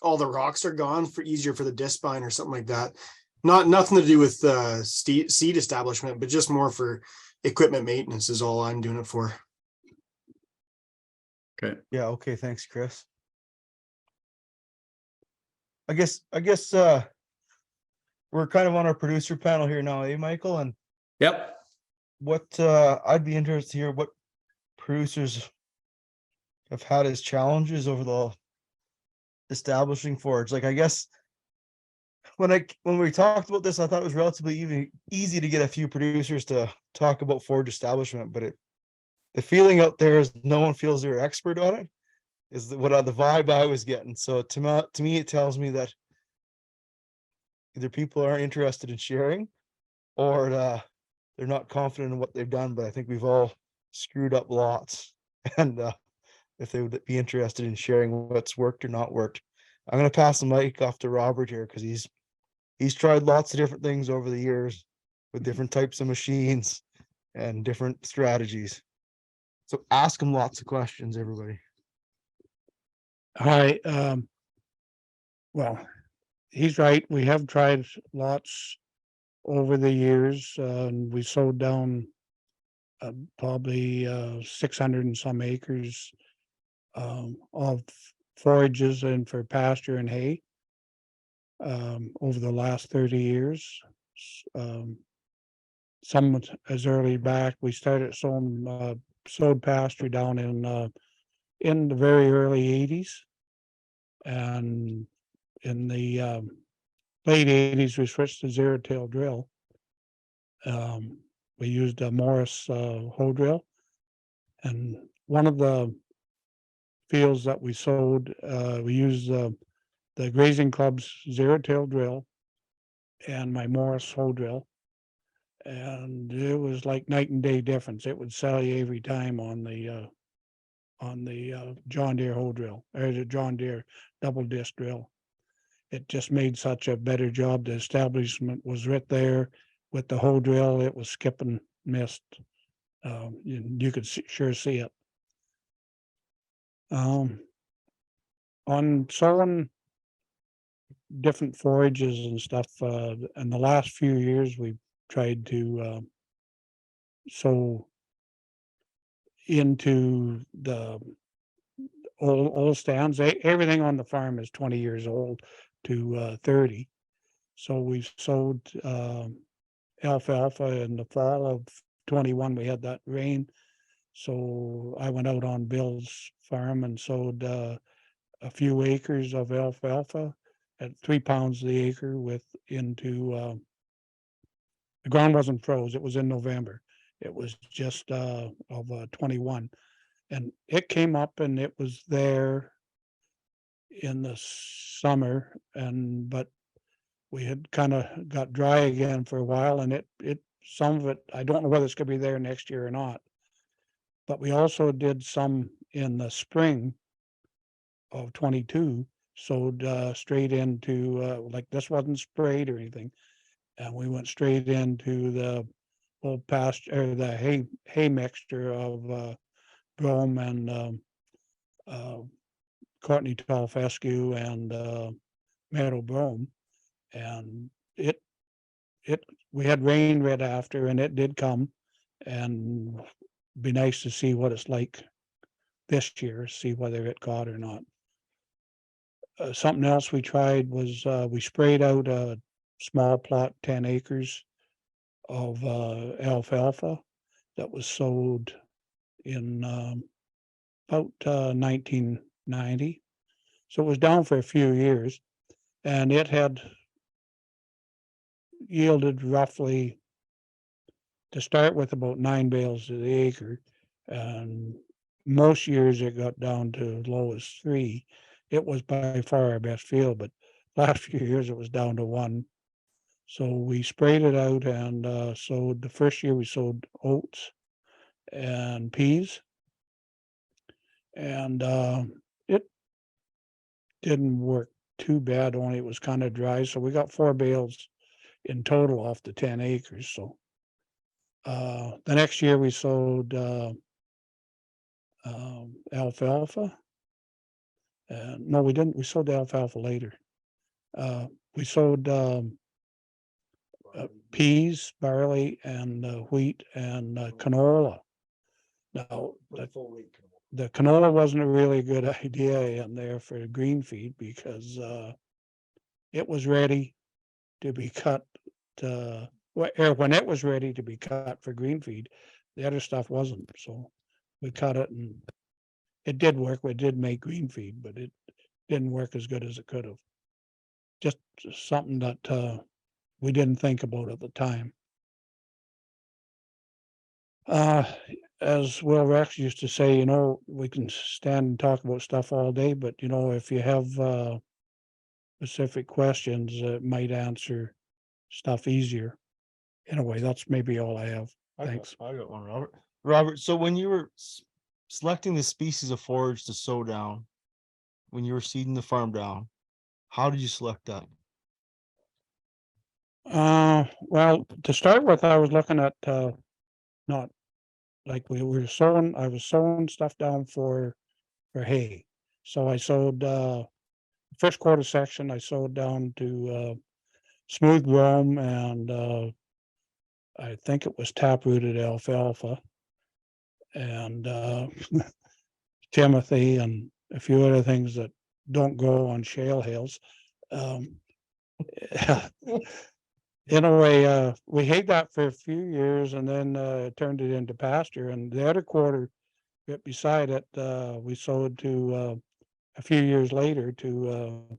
all the rocks are gone for easier for the disc spine or something like that. Nothing to do with seed establishment, but just more for equipment maintenance is all I'm doing it for. Okay. Yeah, okay, thanks, Chris. I guess we're kind of on our producer panel here now, eh, Michael? And Yep. what I'd be interested to hear what producers have had as challenges over the establishing forage. Like, I guess when we talked about this, I thought it was relatively easy to get a few producers to talk about forage establishment, but the feeling out there is no one feels they're expert on it, is what the vibe I was getting. So to me, it tells me that either people aren't interested in sharing or they're not confident in what they've done. But I think we've all screwed up lots. And if they would be interested in sharing what's worked or not worked, I'm going to pass the mic off to Robert here because he's tried lots of different things over the years with different types of machines and different strategies. So ask him lots of questions, everybody. Hi, well, he's right. We have tried lots over the years, and we sowed down probably 600 and some acres of forages and for pasture and hay over the last 30 years. Some as early back, we started sowed pasture down in the very early 80s. And in the late 80s, we switched to zero tail drill. We used a Morris hoe drill. And one of the fields that we sowed, we used the Grazing Club's zero tail drill and my Morris hoe drill. And it was like night and day difference. It would sell you every time on on the John Deere hoe drill, or the John Deere double disc drill. It just made such a better job. The establishment was right there with the hoe drill. It was skipping mist. You could sure see it. On sowing different forages and stuff, in the last few years, we've tried to sow into the old stands. Everything on the farm is 20 years old to 30. So we sowed alfalfa in the fall of 21. We had that rain. So I went out on Bill's farm and sowed a few acres of alfalfa at 3 pounds the acre into the ground wasn't froze. It was in November. It was just of 21. And it came up and it was there in the summer, but we had kind of got dry again for a while, and some of it, I don't know whether it's gonna be there next year or not. But we also did some in the spring of 22, sowed straight into like this wasn't sprayed or anything. And we went straight into the old pasture, or the hay mixture of brome and Courtney tall fescue and meadow brome. And we had rain right after, and it did come, and be nice to see what it's like this year, see whether it caught or not. Something else we tried was we sprayed out a small plot, 10 acres of alfalfa that was sowed in about 1990. So it was down for a few years, and it had yielded roughly, to start with, about 9 bales to the acre, and most years it got down to as low as 3. It was by far our best field, but last few years it was down to 1. So we sprayed it out and sowed. The first year we sowed oats and peas, and it didn't work too bad, only it was kind of dry. So we got 4 bales in total off the 10 acres. So the next year we sowed alfalfa. No, we didn't. We sowed the alfalfa later. We sowed peas, barley, and wheat and canola. Now, the canola wasn't a really good idea in there for green feed because it was ready to be cut. When it was ready to be cut for green feed, the other stuff wasn't. So we cut it, and it did work. We did make green feed, but it didn't work as good as it could have. Just something that we didn't think about at the time. As Will Rex used to say, we can stand and talk about stuff all day, but if you have specific questions, it might answer stuff easier. Anyway, that's maybe all I have. Thanks. I got one, Robert. Robert, so when you were selecting the species of forage to sow down, when you were seeding the farm down, how did you select that? Well, to start with, I was looking at not like we were sowing. I was sowing stuff down for hay. So I sowed first quarter section. I sowed down to smooth brome and I think it was taprooted alfalfa and Timothy and a few other things that don't grow on shale hills. Anyway, we had that for a few years and then turned it into pasture. And the other quarter right beside it, we sowed to a few years later to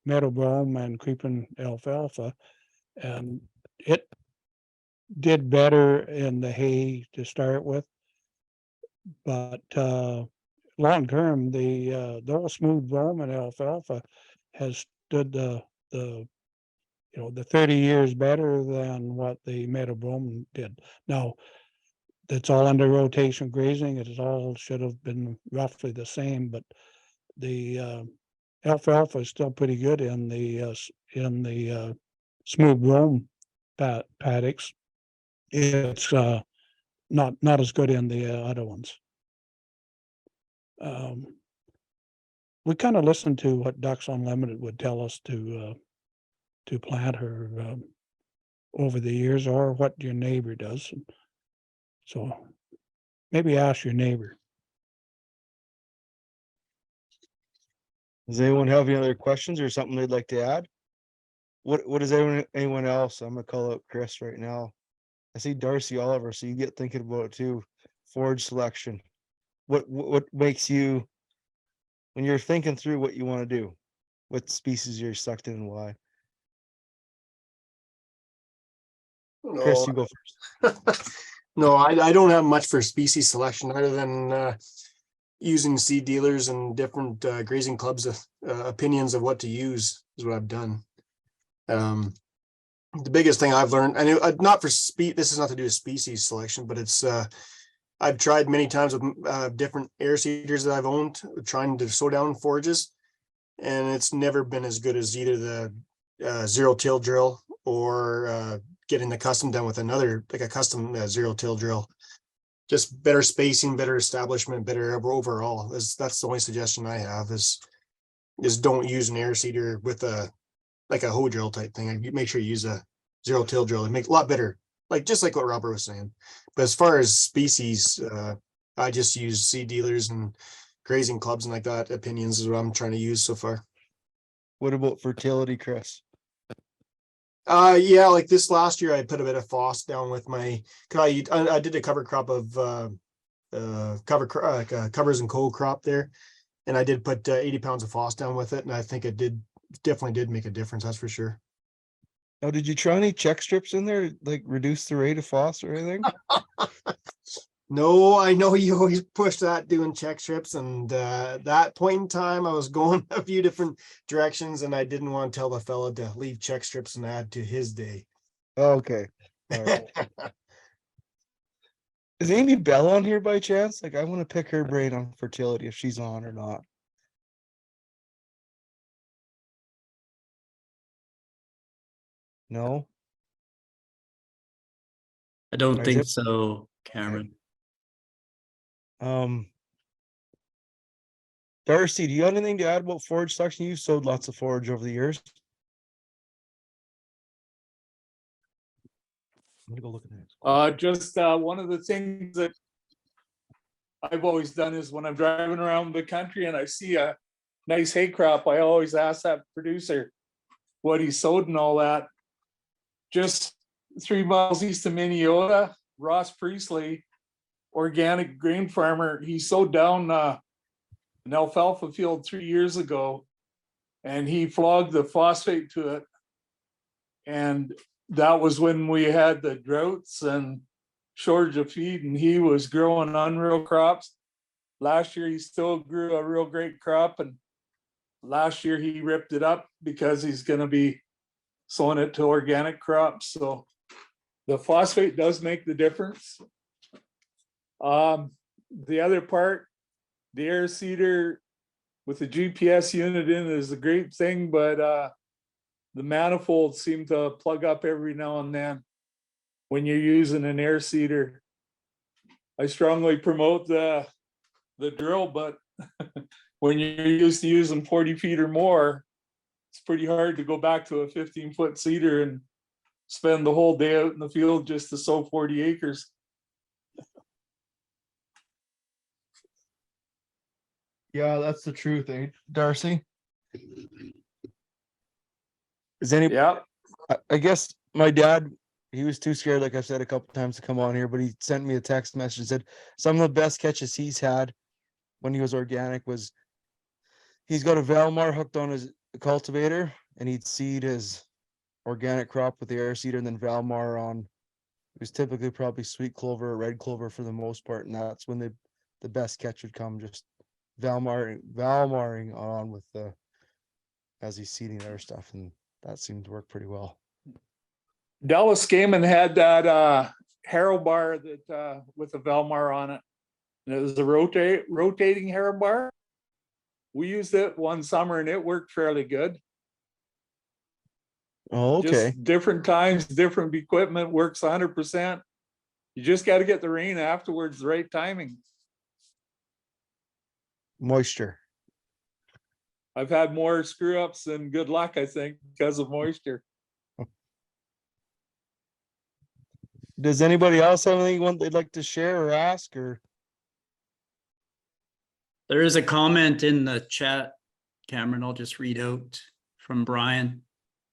meadow brome and creeping alfalfa. And it did better in the hay to start with. But long term, the old smooth brome and alfalfa has stood the 30 years better than what the meadow brome did. Now, it's all under rotation grazing. It is all should have been roughly the same, but the alfalfa is still pretty good in the smooth brome paddocks. It's not as good in the other ones. We kind of listened to what Ducks Unlimited would tell us to plant her over the years, or what your neighbor does. So maybe ask your neighbor. Does anyone have any other questions or something they'd like to add? What is anyone else? I'm gonna call out Chris right now. I see Darcy Oliver, so you get thinking about it too. Forage selection. What makes you, when you're thinking through what you want to do, what species you're sucked in and why? Chris, you go first. No, I don't have much for species selection other than using seed dealers and different grazing clubs opinions of what to use is what I've done. The biggest thing I've learned, and not for this is not to do with species selection, but it's I've tried many times with different air seeders that I've owned, trying to slow down forages, and it's never been as good as either the zero till drill or getting the custom done with another, like a custom zero till drill. Just better spacing, better establishment, better overall. That's the only suggestion I have is don't use an air seeder with like a hoe drill type thing. Make sure you use a zero till drill. It makes a lot better, just like what Robert was saying. But as far as species, I just use seed dealers and grazing clubs and like that. Opinions is what I'm trying to use so far. What about fertility, Chris? Yeah, like this last year I put a bit of FOS down with my, I did a cover crop of covers and coal crop there, and I did put 80 pounds of FOS down with it, and I think it definitely did make a difference, that's for sure. Now, did you try any check strips in there, like reduce the rate of FOS or anything? No, I know you always push that doing check strips, and that point in time I was going a few different directions, and I didn't want to tell the fella to leave check strips and add to his day. Okay. All right. Is Amy Bell on here by chance? Like, I want to pick her brain on fertility if she's on or not. No? I don't Is think it- so, Cameron. Darcy, do you have anything to add about forage selection? You've sowed lots of forage over the years. I'm gonna go look at that. Just one of the things that I've always done is when I'm driving around the country and I see a nice hay crop, I always ask that producer what he sowed and all that. Just 3 miles east of Minneota, Ross Priestley, organic grain farmer, he sowed down an alfalfa field 3 years ago, and he flogged the phosphate to it. And that was when we had the droughts and shortage of feed, and he was growing unreal crops. Last year, he still grew a real great crop, and last year he ripped it up because he's going to be sowing it to organic crops. So the phosphate does make the difference. The other part, the air seeder with the GPS unit in is a great thing, but the manifolds seem to plug up every now and then when you're using an air seeder. I strongly promote the drill, but when you're used to using 40 feet or more, it's pretty hard to go back to a 15-foot seeder and spend the whole day out in the field just to sow 40 acres. Yeah, that's the truth, eh, Darcy? Is any? Yeah. I guess my dad, he was too scared, like I've said a couple times, to come on here, but he sent me a text message and said some of the best catches he's had when he was organic was he's got a Valmar hooked on his cultivator, and he'd seed his organic crop with the air seeder, and then Valmar on. It was typically probably sweet clover or red clover for the most part, and that's when the best catch would come, just Valmaring on with the as he's seeding other stuff, and that seemed to work pretty well. Dallas Gaiman had that harrow bar that with a Velmar on it. And it was a rotating harrow bar. We used it one summer and it worked fairly good. Oh, okay. Just different times, different equipment works 100%. You just got to get the rain afterwards, the right timing. Moisture. I've had more screw ups than good luck, I think, because of moisture. Does anybody else have anything they'd like to share or ask or? There is a comment in the chat, Cameron, I'll just read out from Brian.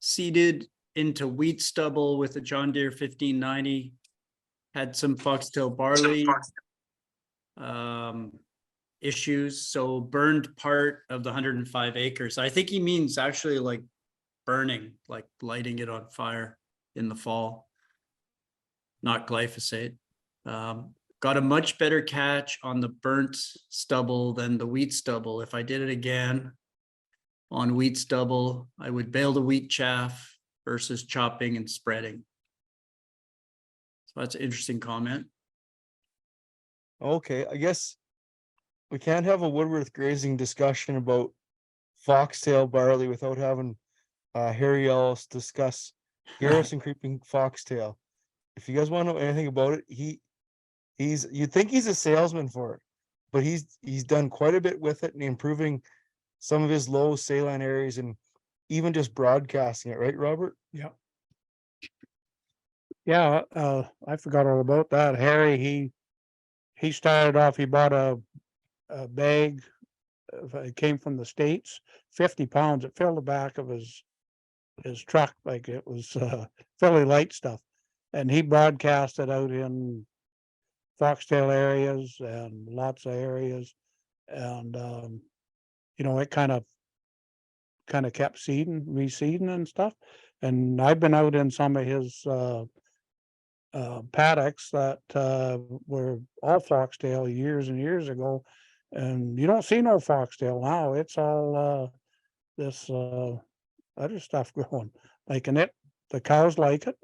Seeded into wheat stubble with a John Deere 1590, had some foxtail barley issues, so burned part of the 105 acres. I think he means actually like burning, like lighting it on fire in the fall, not glyphosate. Got a much better catch on the burnt stubble than the wheat stubble. If I did it again on wheat stubble, I would bale the wheat chaff versus chopping and spreading. So that's an interesting comment. Okay, I guess we can't have a Woodworth grazing discussion about foxtail barley without having Harry Ellis discuss Garrison creeping foxtail. If you guys want to know anything about it, you'd think he's a salesman for it, but he's done quite a bit with it and improving some of his low saline areas and even just broadcasting it, right, Robert? Yeah. Yeah, I forgot all about that. Harry, he started off, he bought a bag, it came from the States, 50 pounds. It filled the back of his truck, like it was fairly light stuff. And he broadcasted out in foxtail areas and lots of areas. And, you know, it kind of kept reseeding and stuff. And I've been out in some of his paddocks that were all foxtail years and years ago, and you don't see no foxtail now. It's all this other stuff growing. Like, and the cows like it.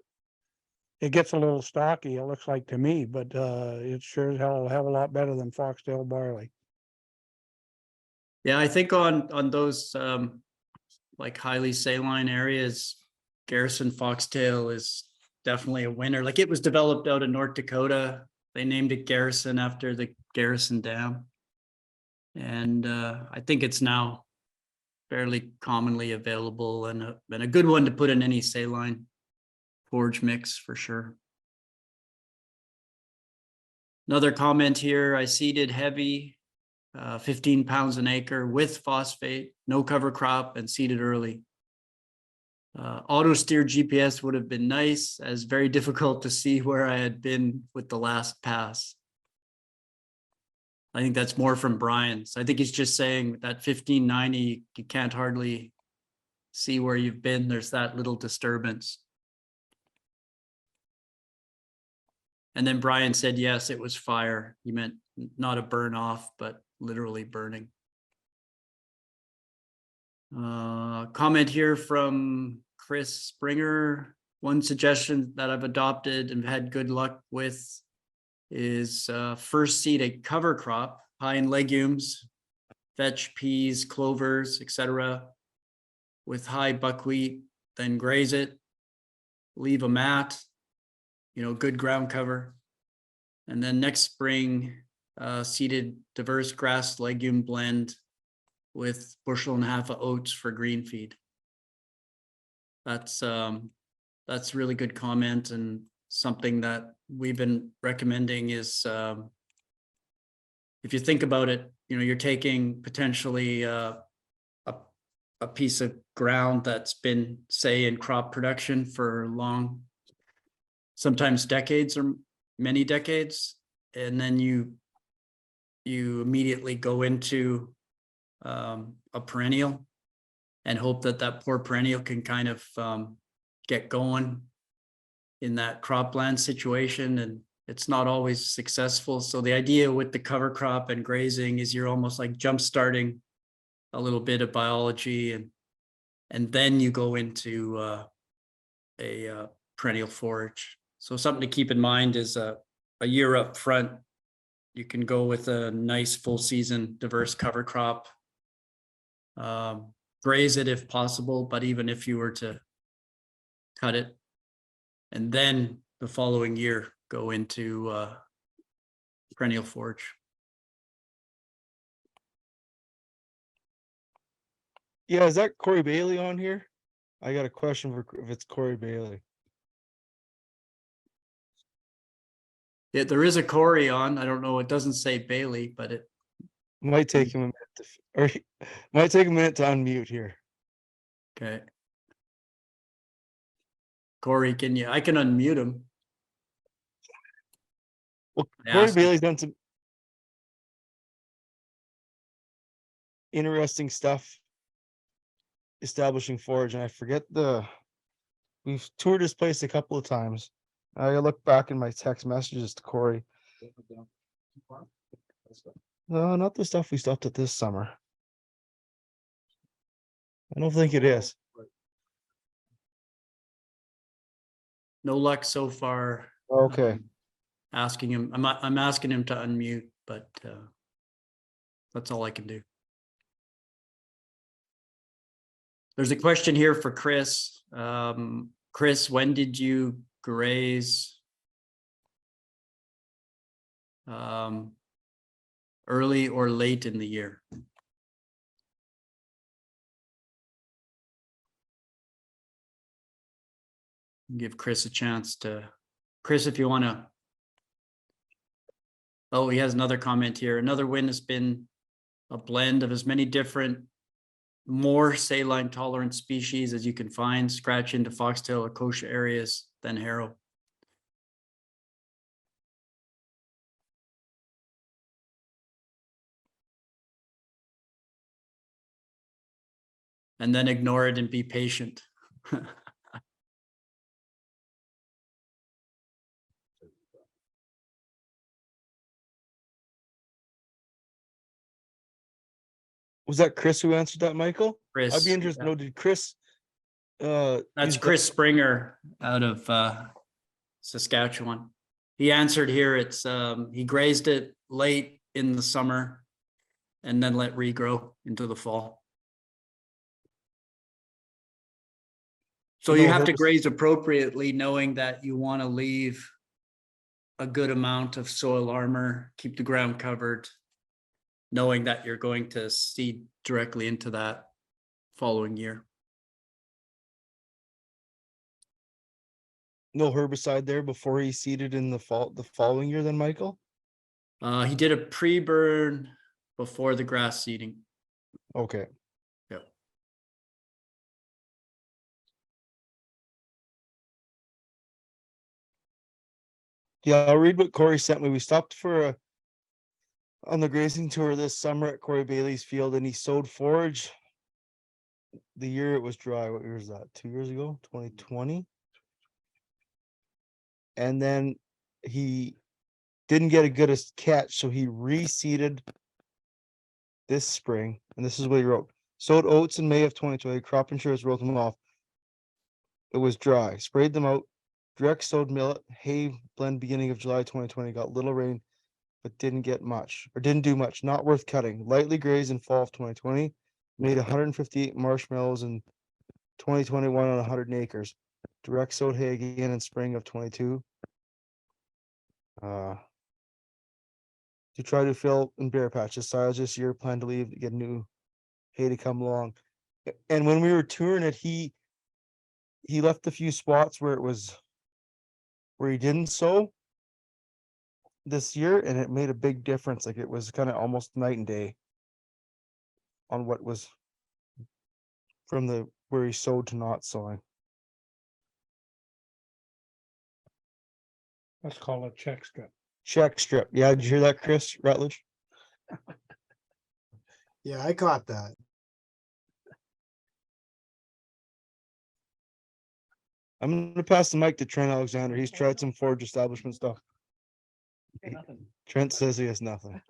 It gets a little stocky, it looks like to me, but it's sure as hell a hell of a lot better than foxtail barley. Yeah, I think on those like highly saline areas, Garrison foxtail is definitely a winner. Like, it was developed out of North Dakota. They named it Garrison after the Garrison Dam. And I think it's now fairly commonly available and a good one to put in any saline forage mix for sure. Another comment here, I seeded heavy, 15 pounds an acre with phosphate, no cover crop, and seeded early. Auto steer GPS would have been nice, as very difficult to see where I had been with the last pass. I think that's more from Brian. So I think he's just saying that 1590, you can't hardly see where you've been. There's that little disturbance. And then Brian said, yes, it was fire. He meant not a burn off, but literally burning. Comment here from Chris Springer. One suggestion that I've adopted and had good luck with is first seed a cover crop high in legumes, vetch, peas, clovers, etc., with high buckwheat, then graze it, leave a mat, good ground cover. And then next spring, seeded diverse grass legume blend with 1.5 bushels of oats for green feed. That's really good comment, and something that we've been recommending is if you think about it, you're taking potentially a piece of ground that's been, say, in crop production for long, sometimes decades or many decades, and then you immediately go into a perennial and hope that poor perennial can kind of get going in that cropland situation, and it's not always successful. So the idea with the cover crop and grazing is you're almost like jump starting a little bit of biology, and then you go into a perennial forage. So something to keep in mind is a year up front. You can go with a nice full season diverse cover crop. Graze it if possible, but even if you were to cut it, and then the following year go into perennial forage. Yeah, is that Corey Bailey on here? I got a question for if it's Corey Bailey. Yeah, there is a Corey on. I don't know. It doesn't say Bailey, but it. Might take him a minute to, or might take a minute to unmute here. Okay. Corey, can you? I can unmute him. Well, I Corey asked him. Bailey's done some interesting stuff establishing forage, and I forget we've toured his place a couple of times. I look back in my text messages to Corey. No, not the stuff we stopped at this summer. I don't think it is. No luck so far. Okay. Asking him. I'm asking him to unmute, but that's all I can do. There's a question here for Chris. Chris, when did you graze? Early or late in the year? Give Chris a chance to. Chris, if you want to. Oh, he has another comment here. Another win has been a blend of as many different, more saline tolerant species as you can find, scratch into foxtail or kochia areas than harrow. And then ignore it and be patient. Was that Chris who answered that, Michael? Chris, I'd be interested to know, did Chris that's use Chris Springer out of Saskatchewan. He answered here. It's he grazed it late in the summer and then let regrow into the fall. So you have to graze appropriately, knowing that you want to leave a good amount of soil armor, keep the ground covered, knowing that you're going to seed directly into that following year. no herbicide there before he seeded in the following year then, Michael? He did a pre-burn before the grass seeding. Okay. Yep. Yeah, I'll read what Corey sent me. We stopped for on the grazing tour this summer at Corey Bailey's field, and he sowed forage the year it was dry. What year was that? 2 years ago, 2020. And then he didn't get a good catch, so he reseeded this spring. And this is what he wrote: sowed oats in May of 2020. Crop insurance wrote them off. It was dry. Sprayed them out. Direct sowed millet hay blend beginning of July 2020. Got little rain, but didn't get much or didn't do much. Not worth cutting. Lightly grazed in fall of 2020. Made 158 marshmallows in 2021 on 100 acres. Direct sowed hay again in spring of 22. To try to fill in bare patches. Silage this year, plan to leave to get new hay to come along. And when we were touring it, he left a few spots where he didn't sow this year, and it made a big difference. Like it was kind of almost night and day on what was from where he sowed to not sowing. Let's call it check strip. Check strip. Yeah, did you hear that, Chris Rutledge? Yeah, I caught that. I'm gonna pass the mic to Trent Alexander. He's tried some forage establishment stuff. Trent says he has nothing.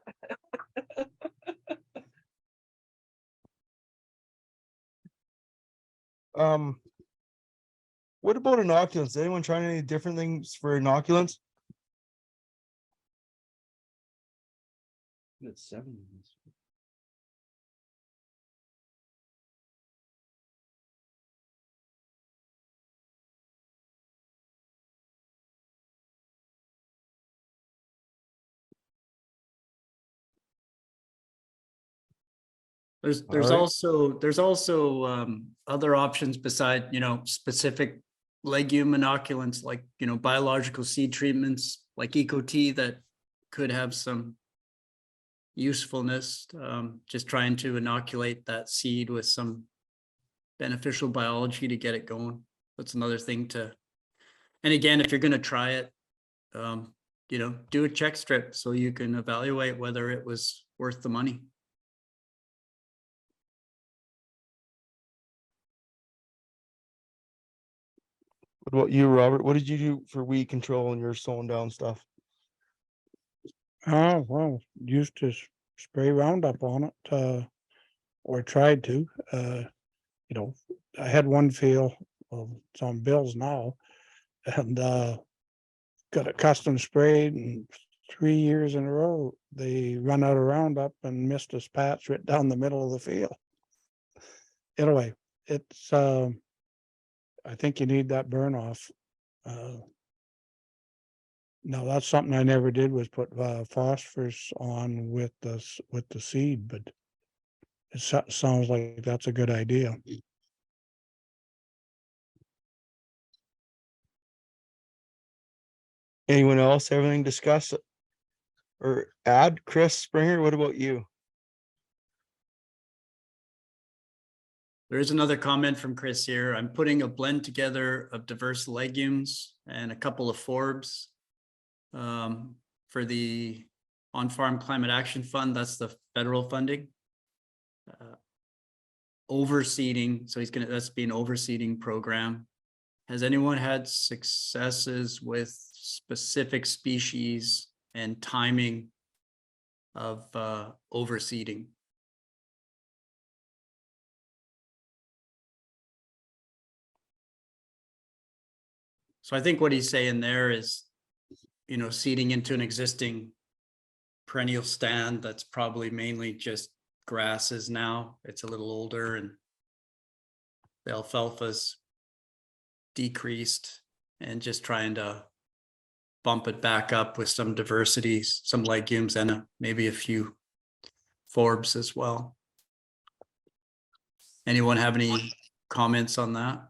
What about inoculants? Anyone trying any different things for inoculants? That's 7. There's Alright. also other options beside, specific legume inoculants, like, biological seed treatments like Eco Tea that could have some usefulness. Just trying to inoculate that seed with some beneficial biology to get it going. That's another thing to, and again, if you're gonna try it, do a check strip so you can evaluate whether it was worth the money. What about you, Robert? What did you do for weed control when you're slowing down stuff? Oh, well, used to spray Roundup on it, or tried to, I had one field, it's on Bill's now. And, got it custom sprayed, and 3 years in a row, they run out of Roundup and missed a patch right down the middle of the field. Anyway, it's, I think you need that burn off. No, that's something I never did, was put phosphorus on with the seed, but it sounds like that's a good idea. Anyone else have anything to discuss or add? Chris Springer, what about you? There is another comment from Chris here. I'm putting a blend together of diverse legumes and a couple of forbs for the On-Farm Climate Action Fund. That's the federal funding. Overseeding, so that's be an overseeding program. Has anyone had successes with specific species and timing of overseeding? So I think what he's saying there is, seeding into an existing perennial stand that's probably mainly just grasses now. It's a little older and the alfalfa's decreased, and just trying to bump it back up with some diversities, some legumes, and maybe a few forbs as well. Anyone have any comments on that?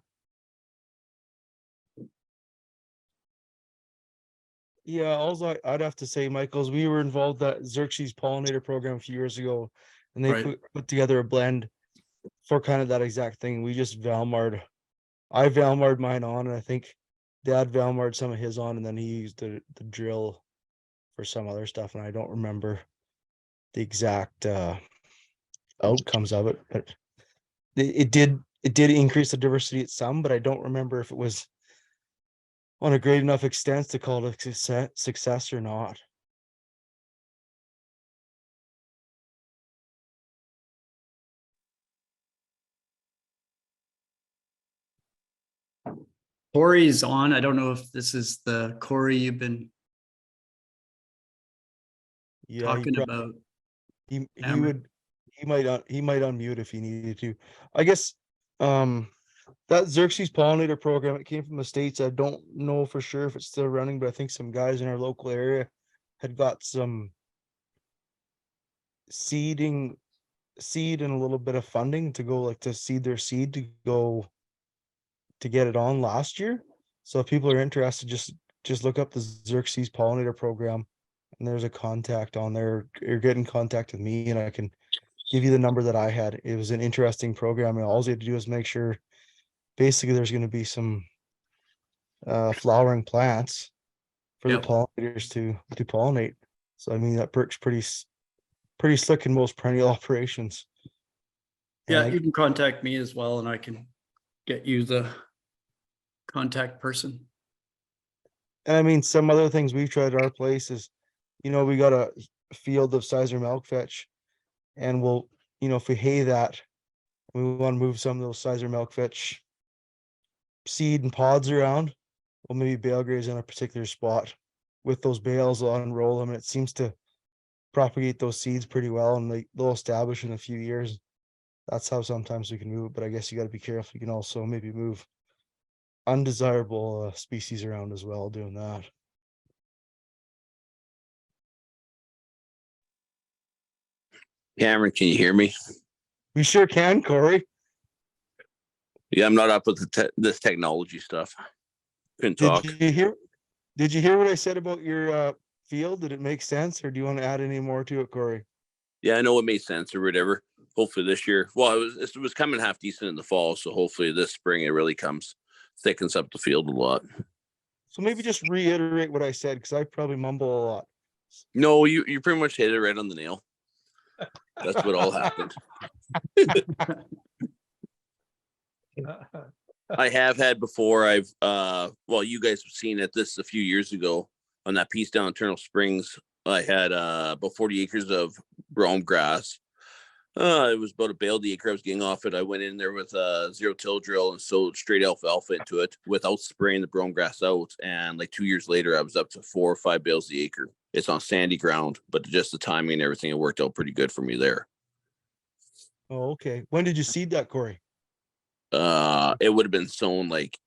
Yeah, also I'd have to say, Michael's, we were involved that Xerxes pollinator program a few years ago, and they Right. put together a blend for kind of that exact thing. We just I Valmar'd mine on, and I think Dad Valmar'd some of his on, and then he used the drill for some other stuff, and I don't remember the exact outcomes of it, but it did increase the diversity at some, but I don't remember if it was on a great enough extent to call it a success or not. Corey's on. I don't know if this is the Corey you've been Yeah, talking about. he Hammer. would he might unmute if he needed to. I guess that Xerxes pollinator program, it came from the States. I don't know for sure if it's still running, but I think some guys in our local area had got some seed and a little bit of funding to go, like, to seed their seed to go to get it on last year. So if people are interested, just look up the Xerxes pollinator program, and there's a contact on there, or get in contact with me, and I can give you the number that I had. It was an interesting program, and all you had to do is make sure basically there's going to be some flowering plants for Yep. the pollinators to pollinate. So I mean, that works pretty slick in most perennial operations. And Yeah, you can contact me as well, and I can get you the contact person. And I mean, some other things we've tried at our place is, we got a field of Sizer milk fetch, and we'll, if we hay that, we want to move some of those Sizer milk fetch seed and pods around, we'll maybe bale graze in a particular spot with those bales. I'll unroll them, and it seems to propagate those seeds pretty well, and they'll establish in a few years. That's how sometimes we can move it, but I guess you got to be careful. You can also maybe move undesirable species around as well doing that. Cameron, can you hear me? We sure can, Corey. Yeah, I'm not up with this technology stuff. Couldn't talk. Did you hear what I said about your field? Did it make sense, or do you want to add any more to it, Corey? Yeah, I know it made sense or whatever. Hopefully this year. Well, it was coming half decent in the fall, so hopefully this spring it really thickens up the field a lot. So maybe just reiterate what I said, because I probably mumble a lot. No, you pretty much hit it right on the nail. That's what all happened. I have had before. Well, you guys have seen it this a few years ago on that piece down in Eternal Springs. I had about 40 acres of brome grass. It was about a bale the acre I was getting off it. I went in there with a zero-till drill and sowed straight alfalfa into it without spraying the brome grass out. And like 2 years later, I was up to 4 or 5 bales the acre. It's on sandy ground, but just the timing and everything, it worked out pretty good for me there. Oh, okay. When did you seed that, Corey? It would have been sown like,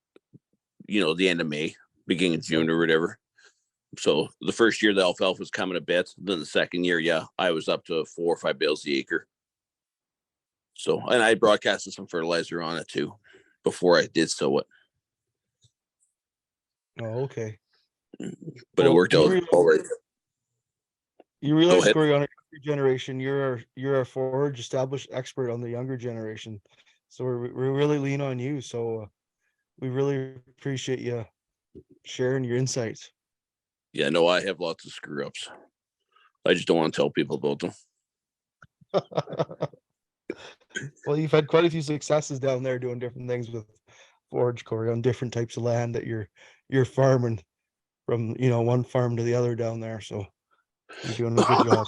the end of May, beginning of June or whatever. So the first year the alfalfa was coming a bit. Then the second year, yeah, I was up to 4 or 5 bales the acre. So, and I broadcasted some fertilizer on it too before I did sow it. Oh, okay. But it worked out all right. You realize, Corey, on a younger generation, you're a forage established expert on the younger generation. So we're really lean on you. So we really appreciate you sharing your insights. Yeah, no, I have lots of screw ups. I just don't want to tell people about them. Well, you've had quite a few successes down there doing different things with forage, Corey, on different types of land that you're farming from, one farm to the other down there. So you're doing a good job.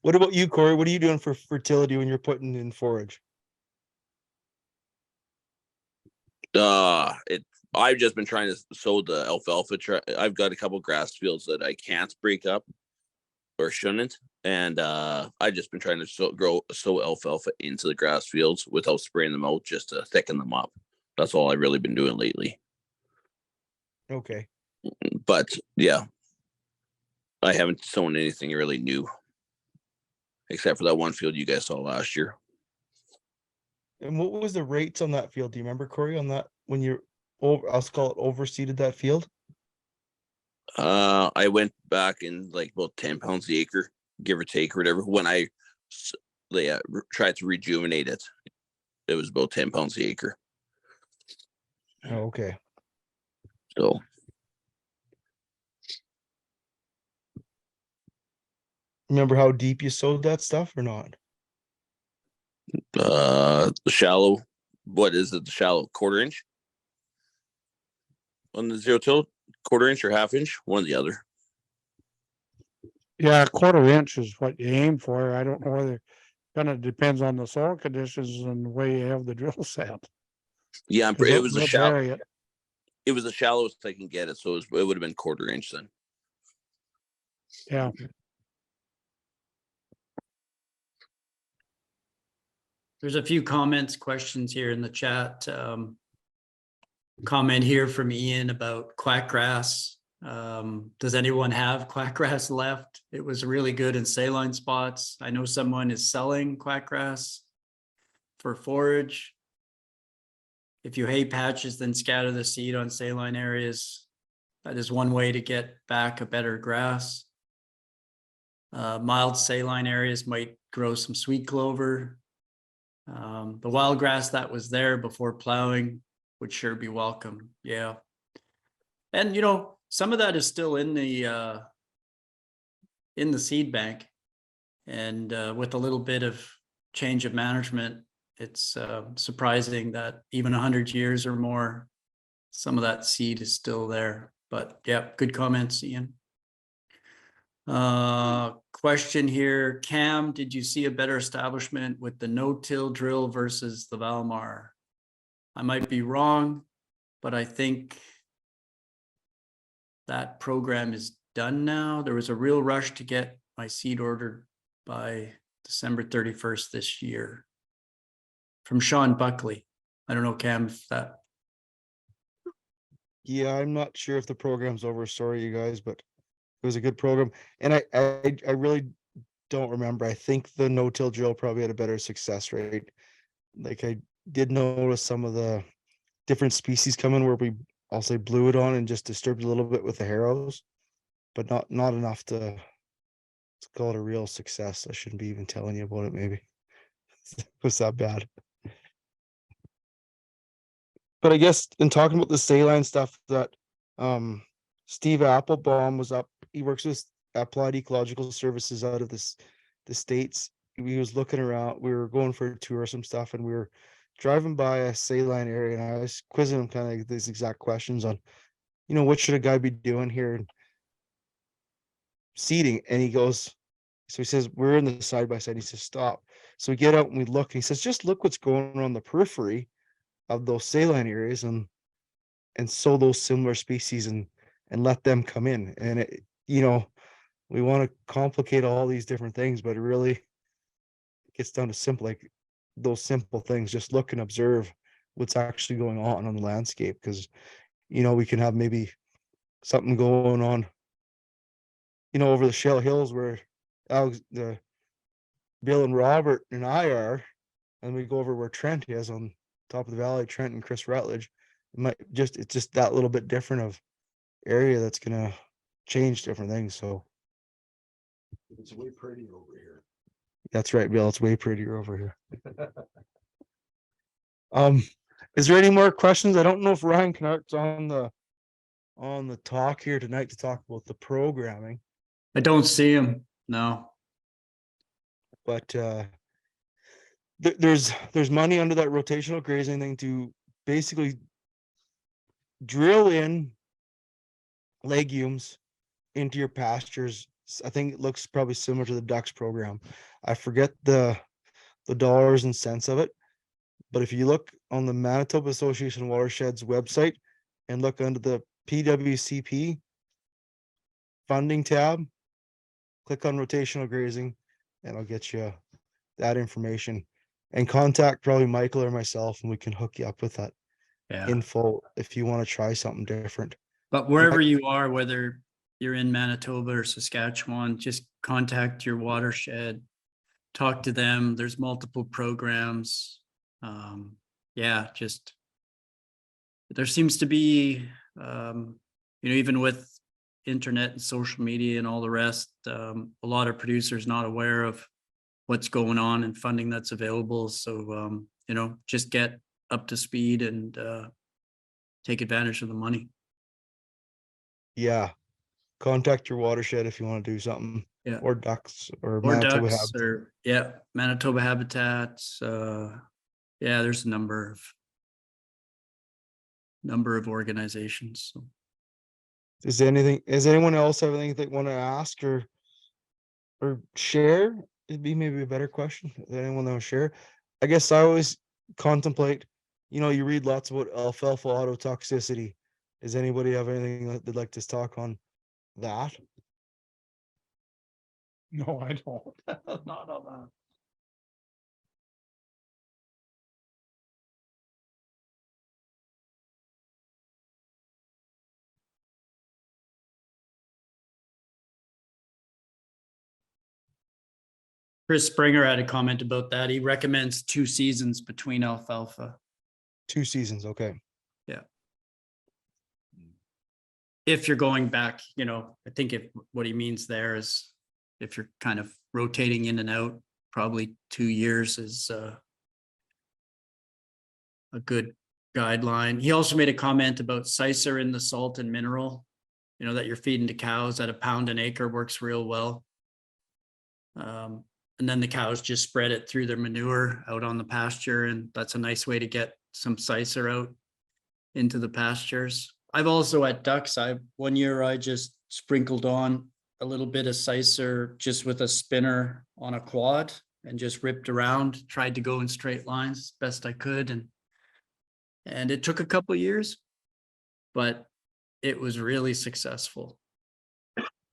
What about you, Corey? What are you doing for fertility when you're putting in forage? I've just been trying to sow the alfalfa. I've got a couple grass fields that I can't break up or shouldn't, and I've just been trying to sow alfalfa into the grass fields without spraying them out, just to thicken them up. That's all I've really been doing lately. Okay. But yeah, I haven't sown anything really new, except for that one field you guys saw last year. And what was the rates on that field? Do you remember, Corey, on that when you're I'll call it overseeded that field? I went back in like about 10 pounds the acre, give or take, or whatever. When I tried to rejuvenate it, it was about 10 pounds the acre. Oh, okay. So remember how deep you sowed that stuff or not? the shallow, what is it? The shallow 1/4 inch on the zero-till, 1/4 inch or 1/2 inch, one or the other. Yeah, 1/4 inch is what you aim for. I don't know whether kind of depends on the soil conditions and the way you have the drill set. Yeah, it was a shallow. It. It was the shallowest I can get it, so it would have been 1/4 inch then. Yeah. There's a few questions here in the chat. Comment here from Ian about quackgrass. Does anyone have quackgrass left? It was really good in saline spots. I know someone is selling quackgrass for forage. If you hay patches, then scatter the seed on saline areas. That is one way to get back a better grass. Mild saline areas might grow some sweet clover. The wild grass that was there before plowing would sure be welcome. Yeah. And some of that is still in the seed bank. And with a little bit of change of management, it's surprising that even 100 years or more, some of that seed is still there. But yeah, good comments, Ian. Question here, Cam, did you see a better establishment with the no-till drill versus the Valmar? I might be wrong. but I think that program is done now. There was a real rush to get my seed ordered by December 31st this year from Sean Buckley. I don't know, Cam, if that, Yeah, I'm not sure if the program's over. Sorry, you guys, but it was a good program. And I really don't remember. I think the no-till drill probably had a better success rate. Like I did notice some of the different species coming where we, I'll say, blew it on and just disturbed a little bit with the harrows, but not enough to call it a real success. I shouldn't be even telling you about it. Maybe it was that bad. But I guess in talking about the saline stuff, that Steve Applebaum was up. He works with Applied Ecological Services out of the States. He was looking around. We were going for a tour or some stuff, and we were driving by a saline area, and I was quizzing him kind of these exact questions on, what should a guy be doing here and seeding. And he goes, so he says, we're in the side by side. He says, stop. So we get out and we look, and he says, just look what's going on the periphery of those saline areas, and sow those similar species and let them come in. And it, we want to complicate all these different things, but it really gets down to simple, like those simple things. Just look and observe what's actually going on the landscape, because we can have maybe something going on over the Shell Hills where the Bill and Robert and I are, and we go over where Trent is on top of the valley, Trent and Chris Rutledge. It's just that little bit different of area that's gonna change different things. So It's way prettier over here. that's right, Bill. It's way prettier over here. Is there any more questions? I don't know if Ryan Knart's on the talk here tonight to talk about the programming, I don't see him. No. but there's money under that rotational grazing thing to basically drill in legumes into your pastures. I think it looks probably similar to the ducks program. I forget the dollars and cents of it, but if you look on the Manitoba Association of Watersheds website and look under the PWCP funding tab, click on rotational grazing, and I'll get you that information, and contact probably Michael or myself, and we can hook you up with that info if you want to try something different. But wherever you are, whether you're in Manitoba or Saskatchewan, just contact your watershed, talk to them. There's multiple programs. Just there seems to be, even with internet and social media and all the rest, a lot of producers not aware of what's going on and funding that's available. So, just get up to speed and take advantage of the money. Yeah, contact your watershed if you want to do something. Yeah. Or ducks or Or Manitoba ducks Habitat. Manitoba Habitats. There's a number of organizations. So. Does anyone else have anything they want to ask or share? It'd be maybe a better question. Does anyone want to share? I guess I always contemplate, you read lots about alfalfa autotoxicity. Does anybody have anything that they'd like to talk on that? No, I don't. Not on that. Chris Springer had a comment about that. He recommends 2 seasons between alfalfa. 2 seasons, okay. If you're going back, I think what he means there is if you're kind of rotating in and out, probably 2 years is a good guideline. He also made a comment about Sicer in the salt and mineral, that you're feeding to cows at £1 an acre works real well. And then the cows just spread it through their manure out on the pasture. And that's a nice way to get some Sicer out into the pastures. I've also at ducks, one year I just sprinkled on a little bit of Sicer just with a spinner on a quad and just ripped around, tried to go in straight lines as best I could. And it took a couple of years, but it was really successful.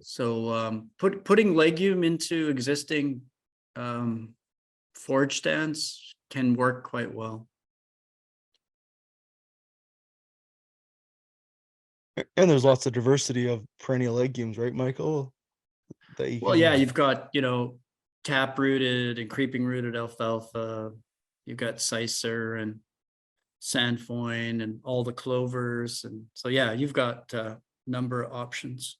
So putting legume into existing forage stands can work quite well. And there's lots of diversity of perennial legumes, right, Michael? That you Well, can- yeah, you've got, tap rooted and creeping rooted alfalfa. You've got Sicer and Sandfoin and all the clovers. And so, yeah, you've got a number of options.